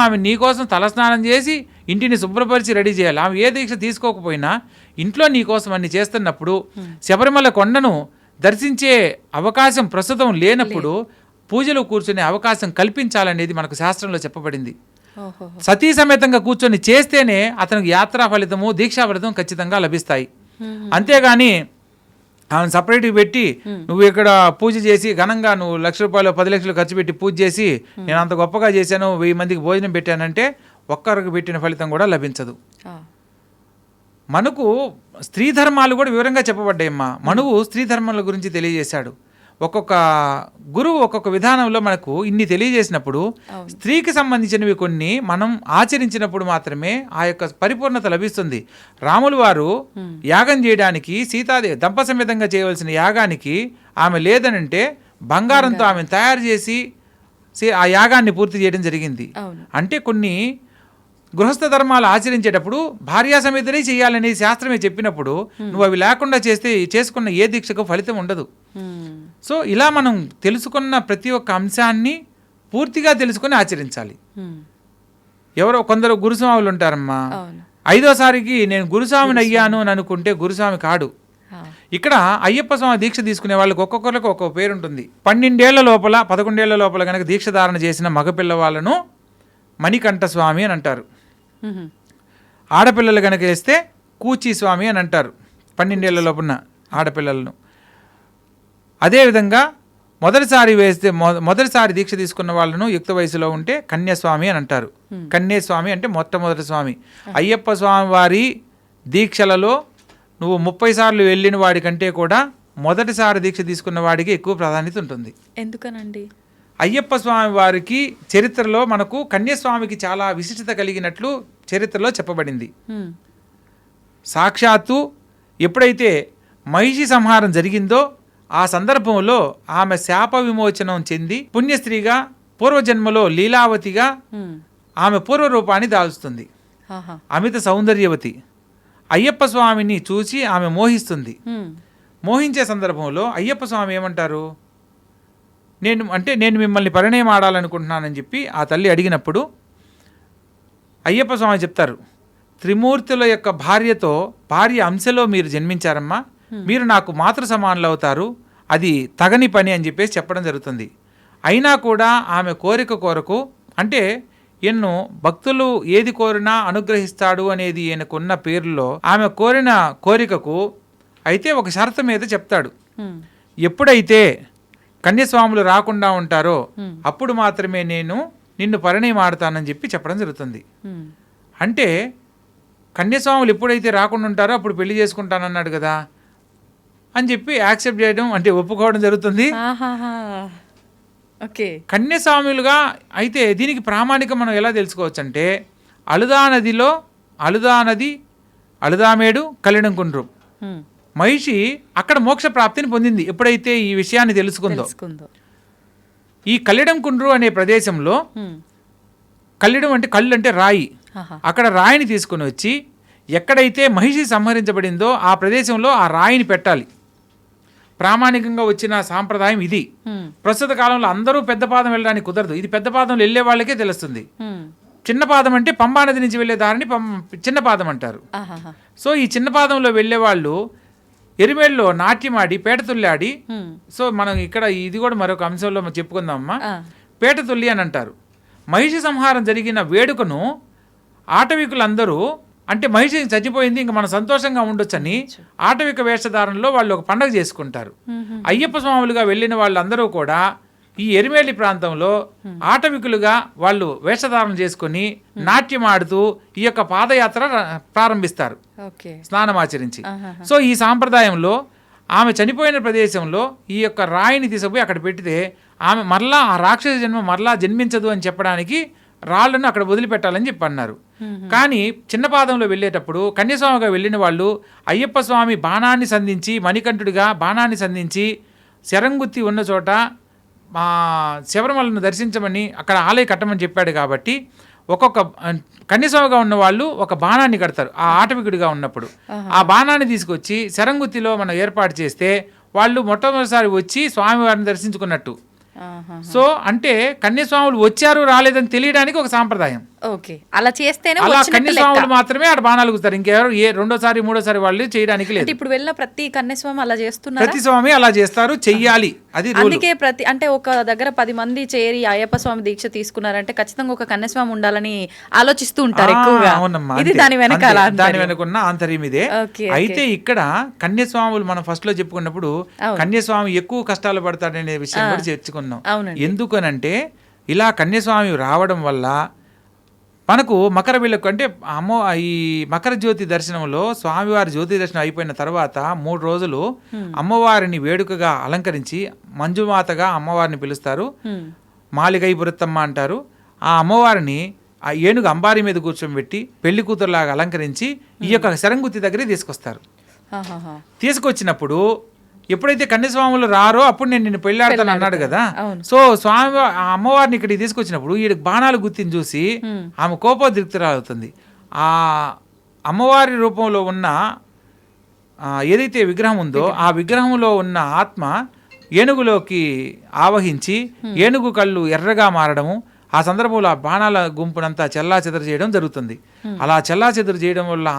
ఆమె నీకోసం తలస్నానం చేసి ఇంటిని శుభ్రపరిచి రెడీ చేయాలి. ఆమె ఏ దీక్ష తీసుకోకపోయినా ఇంట్లో నీకోసం అన్ని చేస్తున్నప్పుడు శబరిమల కొండను దర్శించే అవకాశం ప్రస్తుతం లేనప్పుడు పూజలు కూర్చునే అవకాశం కల్పించాలనేది మనకు శాస్త్రంలో చెప్పబడింది. సతీ సమేతంగా కూర్చొని చేస్తేనే అతనికి యాత్రా ఫలితము దీక్షా ఫలితం ఖచ్చితంగా లభిస్తాయి. అంతేగాని ఆమెను సపరేట్గా పెట్టి నువ్వు ఇక్కడ పూజ చేసి ఘనంగా నువ్వు 1,00,000 రూపాయలు 10 లక్షలు ఖర్చు పెట్టి పూజ చేసి నేను అంత గొప్పగా చేశాను 1000 మందికి భోజనం పెట్టానంటే ఒక్కరికి పెట్టిన ఫలితం కూడా లభించదు. మనకు స్త్రీ ధర్మాలు కూడా వివరంగా చెప్పబడ్డాయమ్మా. మనువు స్త్రీ ధర్మాల గురించి తెలియజేశాడు. ఒక్కొక్క గురువు ఒక్కొక్క విధానంలో మనకు ఇన్ని తెలియజేసినప్పుడు స్త్రీకి సంబంధించినవి కొన్ని మనం ఆచరించినప్పుడు మాత్రమే ఆ యొక్క పరిపూర్ణత లభిస్తుంది. రాములు వారు యాగం చేయడానికి సీతాదేవి దంపసమేతంగా చేయవలసిన యాగానికి ఆమె లేదనంటే బంగారంతో ఆమెను తయారు చేసి ఆ యాగాన్ని పూర్తి చేయడం జరిగింది. అంటే కొన్ని గృహస్థ ధర్మాలు ఆచరించేటప్పుడు భార్యా సమేతనే చేయాలనే శాస్త్రమే చెప్పినప్పుడు నువ్వు అవి లేకుండా చేసుకున్న ఏ దీక్షకు ఫలితం ఉండదు. సో ఇలా మనం తెలుసుకున్న ప్రతి ఒక్క అంశాన్ని పూర్తిగా తెలుసుకొని ఆచరించాలి. ఎవరో కొందరు గురుస్వాములు ఉంటారమ్మా, 5వసారికి నేను గురుస్వామిని అయ్యాను అని అనుకుంటే గురుస్వామి కాడు. ఇక్కడ అయ్యప్ప స్వామి దీక్ష తీసుకునే వాళ్ళకి ఒక్కొక్కరికి ఒక్కొక్క పేరు ఉంటుంది. 12 ఏళ్ల లోపల 11 ఏళ్ల లోపల కనుక దీక్ష ధారణ చేసిన మగపిల్ల వాళ్ళను మణికంఠ స్వామి అని అంటారు. ఆడపిల్లలు కనుక వేస్తే కూచి స్వామి అని అంటారు 12 ఏళ్ల లోపున్న ఆడపిల్లలను. అదేవిధంగా మొదటిసారి దీక్ష తీసుకున్న వాళ్ళను యుక్త వయసులో ఉంటే కన్యాస్వామి అని అంటారు. కన్యాస్వామి అంటే మొట్టమొదటి స్వామి. అయ్యప్ప స్వామి వారి దీక్షలలో నువ్వు 30 సార్లు వెళ్ళిన వాడి కంటే కూడా మొదటిసారి దీక్ష తీసుకున్న వాడికి ఎక్కువ ప్రాధాన్యత ఉంటుంది. ఎందుకనండి? అయ్యప్ప స్వామి వారికి చరిత్రలో మనకు కన్యాస్వామికి చాలా విశిష్టత కలిగినట్లు చరిత్రలో చెప్పబడింది. సాక్షాత్తు ఎప్పుడైతే మహిషి సంహారం జరిగిందో ఆ సందర్భంలో ఆమె శాప విమోచనం చెంది పుణ్యస్త్రీగా పూర్వజన్మలో లీలావతిగా ఆమె పూర్వరూపాన్ని దాల్చుతుంది. అమిత సౌందర్యవతి. అయ్యప్ప స్వామిని చూసి ఆమె మోహిస్తుంది. మోహించే సందర్భంలో అయ్యప్ప స్వామి ఏమంటారు, నేను మిమ్మల్ని పరిణయం ఆడాలనుకుంటున్నానని చెప్పి ఆ తల్లి అడిగినప్పుడు అయ్యప్ప స్వామి చెప్తారు, త్రిమూర్తుల యొక్క భార్య అంశలో మీరు జన్మించారమ్మా, మీరు నాకు మాతృ సమానులు అవుతారు, అది తగని పని అని చెప్పేసి చెప్పడం జరుగుతుంది. అయినా కూడా ఆమె కోరిక కొరకు, అంటే ఎన్నో భక్తులు ఏది కోరినా అనుగ్రహిస్తాడు అనేది ఈయనకున్న పేరులో ఆమె కోరిన కోరికకు అయితే ఒక షరతు మీద చెప్తాడు. ఎప్పుడైతే కన్యస్వాములు రాకుండా ఉంటారో అప్పుడు మాత్రమే నేను నిన్ను పరిణయం ఆడతానని చెప్పి చెప్పడం జరుగుతుంది. అంటే కన్యస్వాములు ఎప్పుడైతే రాకుండా ఉంటారో అప్పుడు పెళ్లి చేసుకుంటానన్నాడు కదా అని చెప్పి యాక్సెప్ట్ చేయడం, అంటే ఒప్పుకోవడం జరుగుతుంది. కన్యస్వాములుగా అయితే దీనికి ప్రామాణికం మనం ఎలా తెలుసుకోవచ్చు అంటే, అలుదా నది అలుదామేడు కళ్యాణంకుండ్రు మహిషి అక్కడ మోక్ష ప్రాప్తిని పొందింది ఎప్పుడైతే ఈ విషయాన్ని తెలుసుకుందో. ఈ కళ్యాణంకుండ్రు అనే ప్రదేశంలో, కళ్యాణం అంటే కళ్ళు అంటే రాయి, అక్కడ రాయిని తీసుకుని వచ్చి ఎక్కడైతే మహిషి సంహరించబడిందో ఆ ప్రదేశంలో ఆ రాయిని పెట్టాలి. ప్రామాణికంగా వచ్చిన సాంప్రదాయం ఇది. ప్రస్తుత కాలంలో అందరూ పెద్ద పాదం వెళ్ళడానికి కుదరదు. ఇది పెద్ద పాదంలో వెళ్ళే వాళ్ళకే తెలుస్తుంది. చిన్న పాదం అంటే పంబా నది నుంచి వెళ్ళే దారిని చిన్న పాదం అంటారు. సో ఈ చిన్న పాదంలో వెళ్ళే వాళ్ళు ఎరిమేళ్ళలో నాట్యమాడి పేటతుల్లాడి, సో మనం ఇక్కడ ఇది కూడా మరొక అంశంలో చెప్పుకుందామమ్మా, పేటతుల్లి అని అంటారు. మహిషి సంహారం జరిగిన వేడుకను ఆటవికులందరూ, అంటే మహిషి చచ్చిపోయింది ఇంకా మనం సంతోషంగా ఉండొచ్చని ఆటవిక వేషధారణలో వాళ్ళు ఒక పండుగ చేసుకుంటారు. అయ్యప్ప స్వాములుగా వెళ్ళిన వాళ్ళందరూ కూడా ఈ ఎరిమేలి ప్రాంతంలో ఆటవికులుగా వాళ్ళు వేషధారణ చేసుకుని నాట్యం ఆడుతూ ఈ యొక్క పాదయాత్ర ప్రారంభిస్తారు స్నానమాచరించి. సో ఈ సాంప్రదాయంలో ఆమె చనిపోయిన ప్రదేశంలో ఈ యొక్క రాయిని తీసుకుపోయి అక్కడ పెడితే ఆమె మరలా ఆ రాక్షస జన్మ మరలా జన్మించదు అని చెప్పడానికి రాళ్లను అక్కడ వదిలిపెట్టాలని చెప్పి అన్నారు. కానీ చిన్న పాదంలో వెళ్ళేటప్పుడు కన్యస్వామిగా వెళ్ళిన వాళ్ళు అయ్యప్ప స్వామి బాణాన్ని సంధించి, మణికంఠుడిగా బాణాన్ని సంధించి శరంగుత్తి ఉన్న చోట శబరిమలను దర్శించమని అక్కడ ఆలయ కట్టమని చెప్పాడు. కాబట్టి ఒక్కొక్క కన్యస్వామిగా ఉన్న వాళ్ళు ఒక బాణాన్ని కడతారు ఆ ఆటవికుడిగా ఉన్నప్పుడు. ఆ బాణాన్ని తీసుకొచ్చి శరంగుత్తిలో మనం ఏర్పాటు చేస్తే వాళ్ళు మొట్టమొదటిసారి వచ్చి స్వామివారిని దర్శించుకున్నట్టు. సో అంటే కన్యస్వాములు వచ్చారు రాలేదని తెలియడానికి ఒక సాంప్రదాయం. అలా చేస్తేనే అలా కన్యస్వాములు మాత్రమే ఆడ బాణాలు గుస్తారు, ఇంకెవరు రెండోసారి మూడోసారి వాళ్ళు చేయడానికి లేదు. ఇప్పుడు వెళ్ళిన ప్రతి కన్యస్వామి అలా చేస్తున్నారు, ప్రతి స్వామి అలా చేస్తారు, చెయ్యాలి, అది అందుకే అంటే ఒక దగ్గర 10 మంది చేరి అయ్యప్ప స్వామి దీక్ష తీసుకున్నారంటే ఖచ్చితంగా ఒక కన్యస్వామి ఉండాలని ఆలోచిస్తూ ఉంటారు ఎక్కువగా. ఇది దాని వెనుకున్న ఆంతర్యం ఇదే. అయితే ఇక్కడ కన్యస్వాములు మనం ఫస్ట్ లో చెప్పుకున్నప్పుడు కన్యస్వామి ఎక్కువ కష్టాలు పడతాడనే విషయం కూడా చర్చుకున్నాం. ఎందుకనంటే ఇలా కన్యస్వామి రావడం వల్ల మనకు మకర విలకు, అంటే ఈ మకర జ్యోతి దర్శనంలో స్వామివారి జ్యోతి దర్శనం అయిపోయిన తర్వాత 3 రోజులు అమ్మవారిని వేడుకగా అలంకరించి మంజుమాతగా అమ్మవారిని పిలుస్తారు. మాలిగై బురత్తమ్మ అంటారు. ఆ అమ్మవారిని ఆ ఏనుగు అంబారి మీద కూర్చోబెట్టి పెళ్లి కూతురులాగా అలంకరించి ఈ యొక్క శరంగుత్తి దగ్గరికి తీసుకొస్తారు. తీసుకొచ్చినప్పుడు ఎప్పుడైతే కన్యస్వాములు రారో అప్పుడు నేను నిన్ను పెళ్ళాడతాను అన్నాడు కదా. సో స్వామి అమ్మవారిని ఇక్కడికి తీసుకొచ్చినప్పుడు ఈ బాణాలు గుర్తిని చూసి ఆమె కోపోద్రిక్తురాలవుతుంది. ఆ అమ్మవారి రూపంలో ఉన్న ఏదైతే విగ్రహం ఉందో ఆ విగ్రహంలో ఉన్న ఆత్మ ఏనుగులోకి ఆవహించి ఏనుగు కళ్ళు ఎర్రగా మారడము, ఆ సందర్భంలో ఆ బాణాల గుంపునంతా చెల్లాచెదరు చేయడం జరుగుతుంది. అలా చెల్లాచెదరు చేయడం వల్ల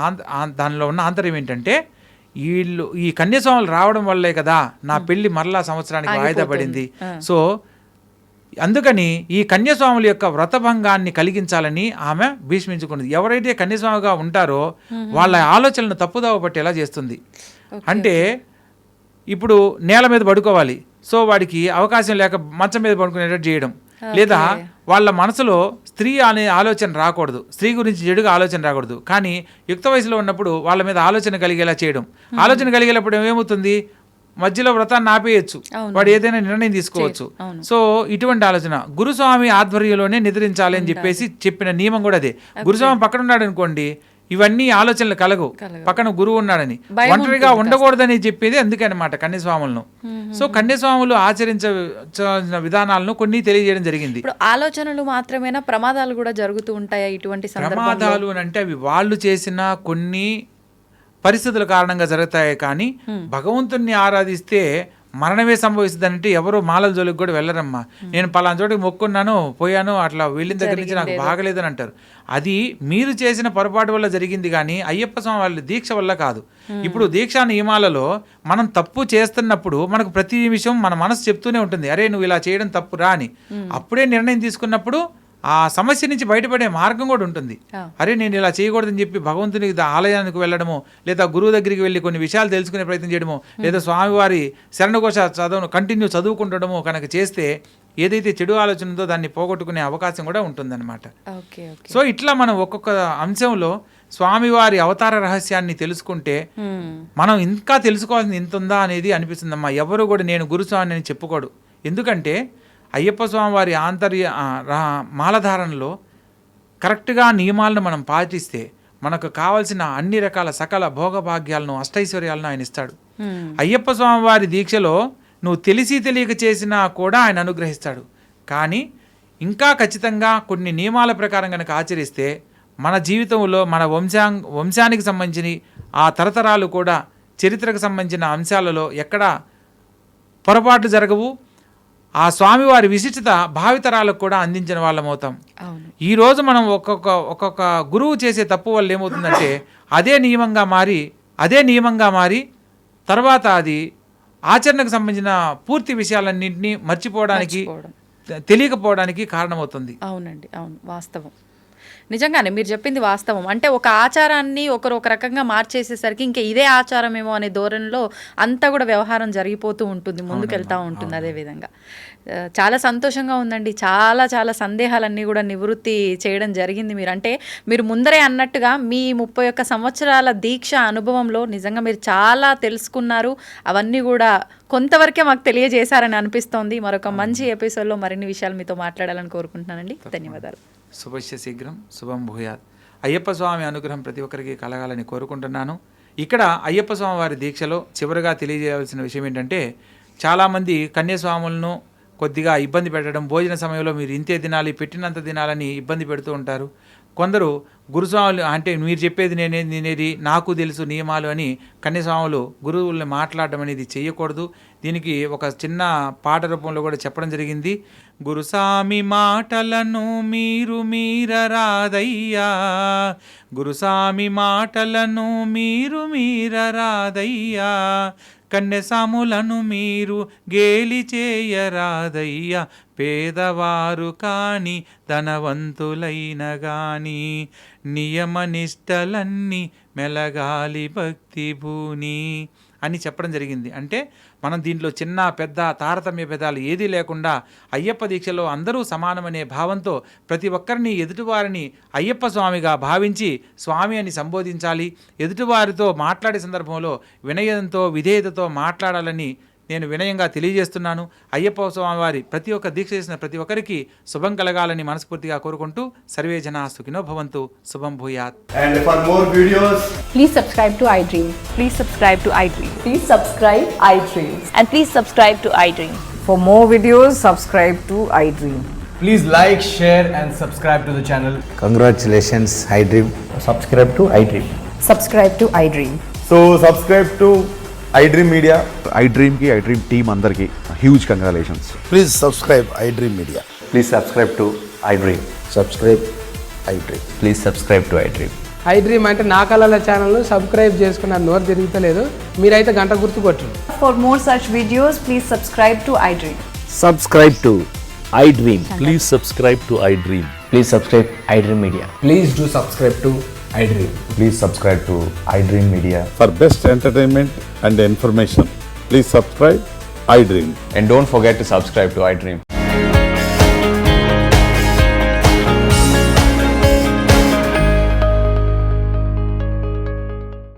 దానిలో ఉన్న ఆంతర్యం ఏంటంటే, ఈ కన్యస్వాములు రావడం వల్లే కదా నా పెళ్లి మరలా సంవత్సరానికి వాయిదా పడింది. సో అందుకని ఈ కన్యస్వాముల యొక్క వ్రతభంగాన్ని కలిగించాలని ఆమె భీష్మించుకున్నది. ఎవరైతే కన్యస్వామిగా ఉంటారో వాళ్ళ ఆలోచనలను తప్పుదోవ పట్టేలా చేస్తుంది. అంటే ఇప్పుడు నేల మీద పడుకోవాలి, సో వాడికి అవకాశం లేక మంచం మీద పడుకునేటట్టు చేయడం, లేదా వాళ్ళ మనసులో స్త్రీ అనే ఆలోచన రాకూడదు, స్త్రీ గురించి చెడుగా ఆలోచన రాకూడదు, కానీ యుక్త వయసులో ఉన్నప్పుడు వాళ్ళ మీద ఆలోచన కలిగేలా చేయడం. ఆలోచన కలిగేటప్పుడు ఏమవుతుంది, మధ్యలో వ్రతాన్ని ఆపేయచ్చు, వాడు ఏదైనా నిర్ణయం తీసుకోవచ్చు. సో ఇటువంటి ఆలోచన గురుస్వామి ఆధ్వర్యంలోనే నిద్రించాలి అని చెప్పేసి చెప్పిన నియమం కూడా అదే. గురుస్వామి పక్కన ఉన్నాడు అనుకోండి, ఇవన్నీ ఆలోచనలు కలగవు, పక్కన గురువు ఉన్నాడని, ఒంటరిగా ఉండకూడదని చెప్పేది అందుకే అనమాట కన్యస్వాములను. సో కన్యస్వాములు ఆచరించాల్సిన విధానాలను కొన్ని తెలియజేయడం జరిగింది. ఇప్పుడు ఆలోచనలు మాత్రమేనా, ప్రమాదాలు కూడా జరుగుతూ ఉంటాయా ఇటువంటి ప్రమాదాలు అంటే అవి వాళ్ళు చేసిన కొన్ని పరిస్థితుల కారణంగా జరుగుతాయి, కానీ భగవంతుణ్ణి ఆరాధిస్తే మరణమే సంభవిస్తుందంటే ఎవరు మాలల జోలికి కూడా వెళ్ళరమ్మా. నేను పలానా చోటికి మొక్కున్నాను, పోయాను, అట్లా వెళ్ళిన దగ్గర నుంచి నాకు బాగలేదని అంటారు. అది మీరు చేసిన పొరపాటు వల్ల జరిగింది, కానీ అయ్యప్ప స్వామి వాళ్ళ దీక్ష వల్ల కాదు. ఇప్పుడు దీక్షా నియమాలలో మనం తప్పు చేస్తున్నప్పుడు మనకు ప్రతి విషయం మన మనసు చెప్తూనే ఉంటుంది, అరే నువ్వు ఇలా చేయడం తప్పు రా అని. అప్పుడే నిర్ణయం తీసుకున్నప్పుడు ఆ సమస్య నుంచి బయటపడే మార్గం కూడా ఉంటుంది. అరే నేను ఇలా చేయకూడదని చెప్పి భగవంతుని ఆలయానికి వెళ్ళడమో, లేదా గురువు దగ్గరికి వెళ్ళి కొన్ని విషయాలు తెలుసుకునే ప్రయత్నం చేయడమో, లేదా స్వామివారి శరణఘోష కంటిన్యూ చదువుకుంటడమో కనుక చేస్తే ఏదైతే చెడు ఆలోచన ఉందో దాన్ని పోగొట్టుకునే అవకాశం కూడా ఉంటుందన్నమాట. సో ఇట్లా మనం ఒక్కొక్క అంశంలో స్వామివారి అవతార రహస్యాన్ని తెలుసుకుంటే మనం ఇంకా తెలుసుకోవాల్సింది ఇంత ఉందా అనేది అనిపిస్తుందమ్మా. ఎవరు కూడా నేను గురుస్వామి అని చెప్పుకోడు. ఎందుకంటే అయ్యప్ప స్వామి వారి మాలధారణలో కరెక్ట్గా నియమాలను మనం పాటిస్తే మనకు కావలసిన అన్ని రకాల సకల భోగభాగ్యాలను అష్టైశ్వర్యాలను ఆయన ఇస్తాడు. అయ్యప్ప స్వామి వారి దీక్షలో నువ్వు తెలిసి తెలియక చేసినా కూడా ఆయన అనుగ్రహిస్తాడు. కానీ ఇంకా ఖచ్చితంగా కొన్ని నియమాల ప్రకారం కనుక ఆచరిస్తే మన జీవితంలో మన వంశానికి సంబంధించి ఆ తరతరాలు కూడా చరిత్రకు సంబంధించిన అంశాలలో ఎక్కడా పొరపాట్లు జరగవు. ఆ స్వామివారి విశిష్టత భావితరాలకు కూడా అందించిన వాళ్ళం అవుతాం. ఈరోజు మనం ఒక్కొక్క గురువు చేసే తప్పు వల్ల ఏమవుతుందంటే అదే నియమంగా మారి తర్వాత అది ఆచరణకు సంబంధించిన పూర్తి విషయాలన్నింటినీ మర్చిపోవడానికి, తెలియకపోవడానికి కారణమవుతుంది. అవునండి, అవును, వాస్తవం. నిజంగానే మీరు చెప్పింది వాస్తవం. అంటే ఒక ఆచారాన్ని ఒకరు ఒక రకంగా మార్చేసేసరికి ఇంకా ఇదే ఆచారమేమో అనే ధోరణిలో అంతా కూడా వ్యవహారం జరిగిపోతూ ఉంటుంది, ముందుకెళ్తూ ఉంటుంది. అదేవిధంగా చాలా సంతోషంగా ఉందండి. చాలా చాలా సందేహాలన్నీ కూడా నివృత్తి చేయడం జరిగింది మీరు. అంటే మీరు ముందరే అన్నట్టుగా మీ 31 సంవత్సరాల దీక్ష అనుభవంలో నిజంగా మీరు చాలా తెలుసుకున్నారు. అవన్నీ కూడా కొంతవరకే మాకు తెలియజేశారని అనిపిస్తోంది. మరొక మంచి ఎపిసోడ్లో మరిన్ని విషయాలు మీతో మాట్లాడాలని కోరుకుంటున్నానండి. ధన్యవాదాలు. శుభస్య శీఘ్రం, శుభం భూయాత్. అయ్యప్ప స్వామి అనుగ్రహం ప్రతి ఒక్కరికి కలగాలని కోరుకుంటున్నాను. ఇక్కడ అయ్యప్ప స్వామి వారి దీక్షలో చివరిగా తెలియజేయాల్సిన విషయం ఏంటంటే, చాలామంది కన్యాస్వాములను కొద్దిగా ఇబ్బంది పెట్టడం, భోజన సమయంలో మీరు ఇంతే తినాలి, పెట్టినంత తినాలని ఇబ్బంది పెడుతూ ఉంటారు. కొందరు గురుస్వాములు అంటే మీరు చెప్పేది నేనేది నాకు తెలుసు నియమాలు అని కన్యస్వాములు గురువుల్ని మాట్లాడడం అనేది చేయకూడదు. దీనికి ఒక చిన్న పాట రూపంలో కూడా చెప్పడం జరిగింది. గురుస్వామి మాటలను మీరు మీరరాదయ్యా, గురుస్వామి మాటలను మీరు మీరరాదయ్యా, కన్యసాములను మీరు గేలి చేయరాదయ్యా, పేదవారు కాని ధనవంతులైన గాని నియమనిష్టలన్నీ మెలగాలి భక్తి భూని అని చెప్పడం జరిగింది. అంటే మనం దీంట్లో చిన్న పెద్ద తారతమ్య భేదాలు ఏదీ లేకుండా అయ్యప్ప దీక్షలో అందరూ సమానమనే భావంతో ప్రతి ఒక్కరిని ఎదుటివారిని అయ్యప్ప స్వామిగా భావించి స్వామి అని సంబోధించాలి. ఎదుటివారితో మాట్లాడే సందర్భంలో వినయంతో విధేయతతో మాట్లాడాలని నేను వినయంగా తెలియజేస్తున్నాను. అయ్యప్ప స్వామి వారి ప్రతి ఒక్క దీక్ష చేసిన ప్రతి ఒక్కరికి శుభం కలగాలని మనస్ఫూర్తిగా కోరుకుంటూ సర్వే జనా సుఖినో భవంతు. శుభం భూయాత్. And for more videos, please subscribe to iDream. Please subscribe to iDream. Please subscribe iDream. And please subscribe to iDream. For more videos, subscribe to iDream. please like, share and subscribe to the channel. Congratulations, iDream. Subscribe to iDream. Subscribe to iDream. So subscribe to iDream Media. iDream ki iDream team andarki huge congratulations. Please subscribe iDream Media. Please subscribe to iDream. Subscribe iDream. Please subscribe to iDream. iDream అంటే నా కళల channel subscribe చేసుకున్నారు, నోరు తిరుగుతలేదు, మీరైతే గంట గుర్తు కొట్టండి. For more such videos, please subscribe to iDream. Subscribe to iDream. Please subscribe to iDream. Please subscribe iDream Media. Please do subscribe to iDream. Please subscribe to iDream Media. For best entertainment and information, please subscribe iDream. And don't forget to subscribe to iDream.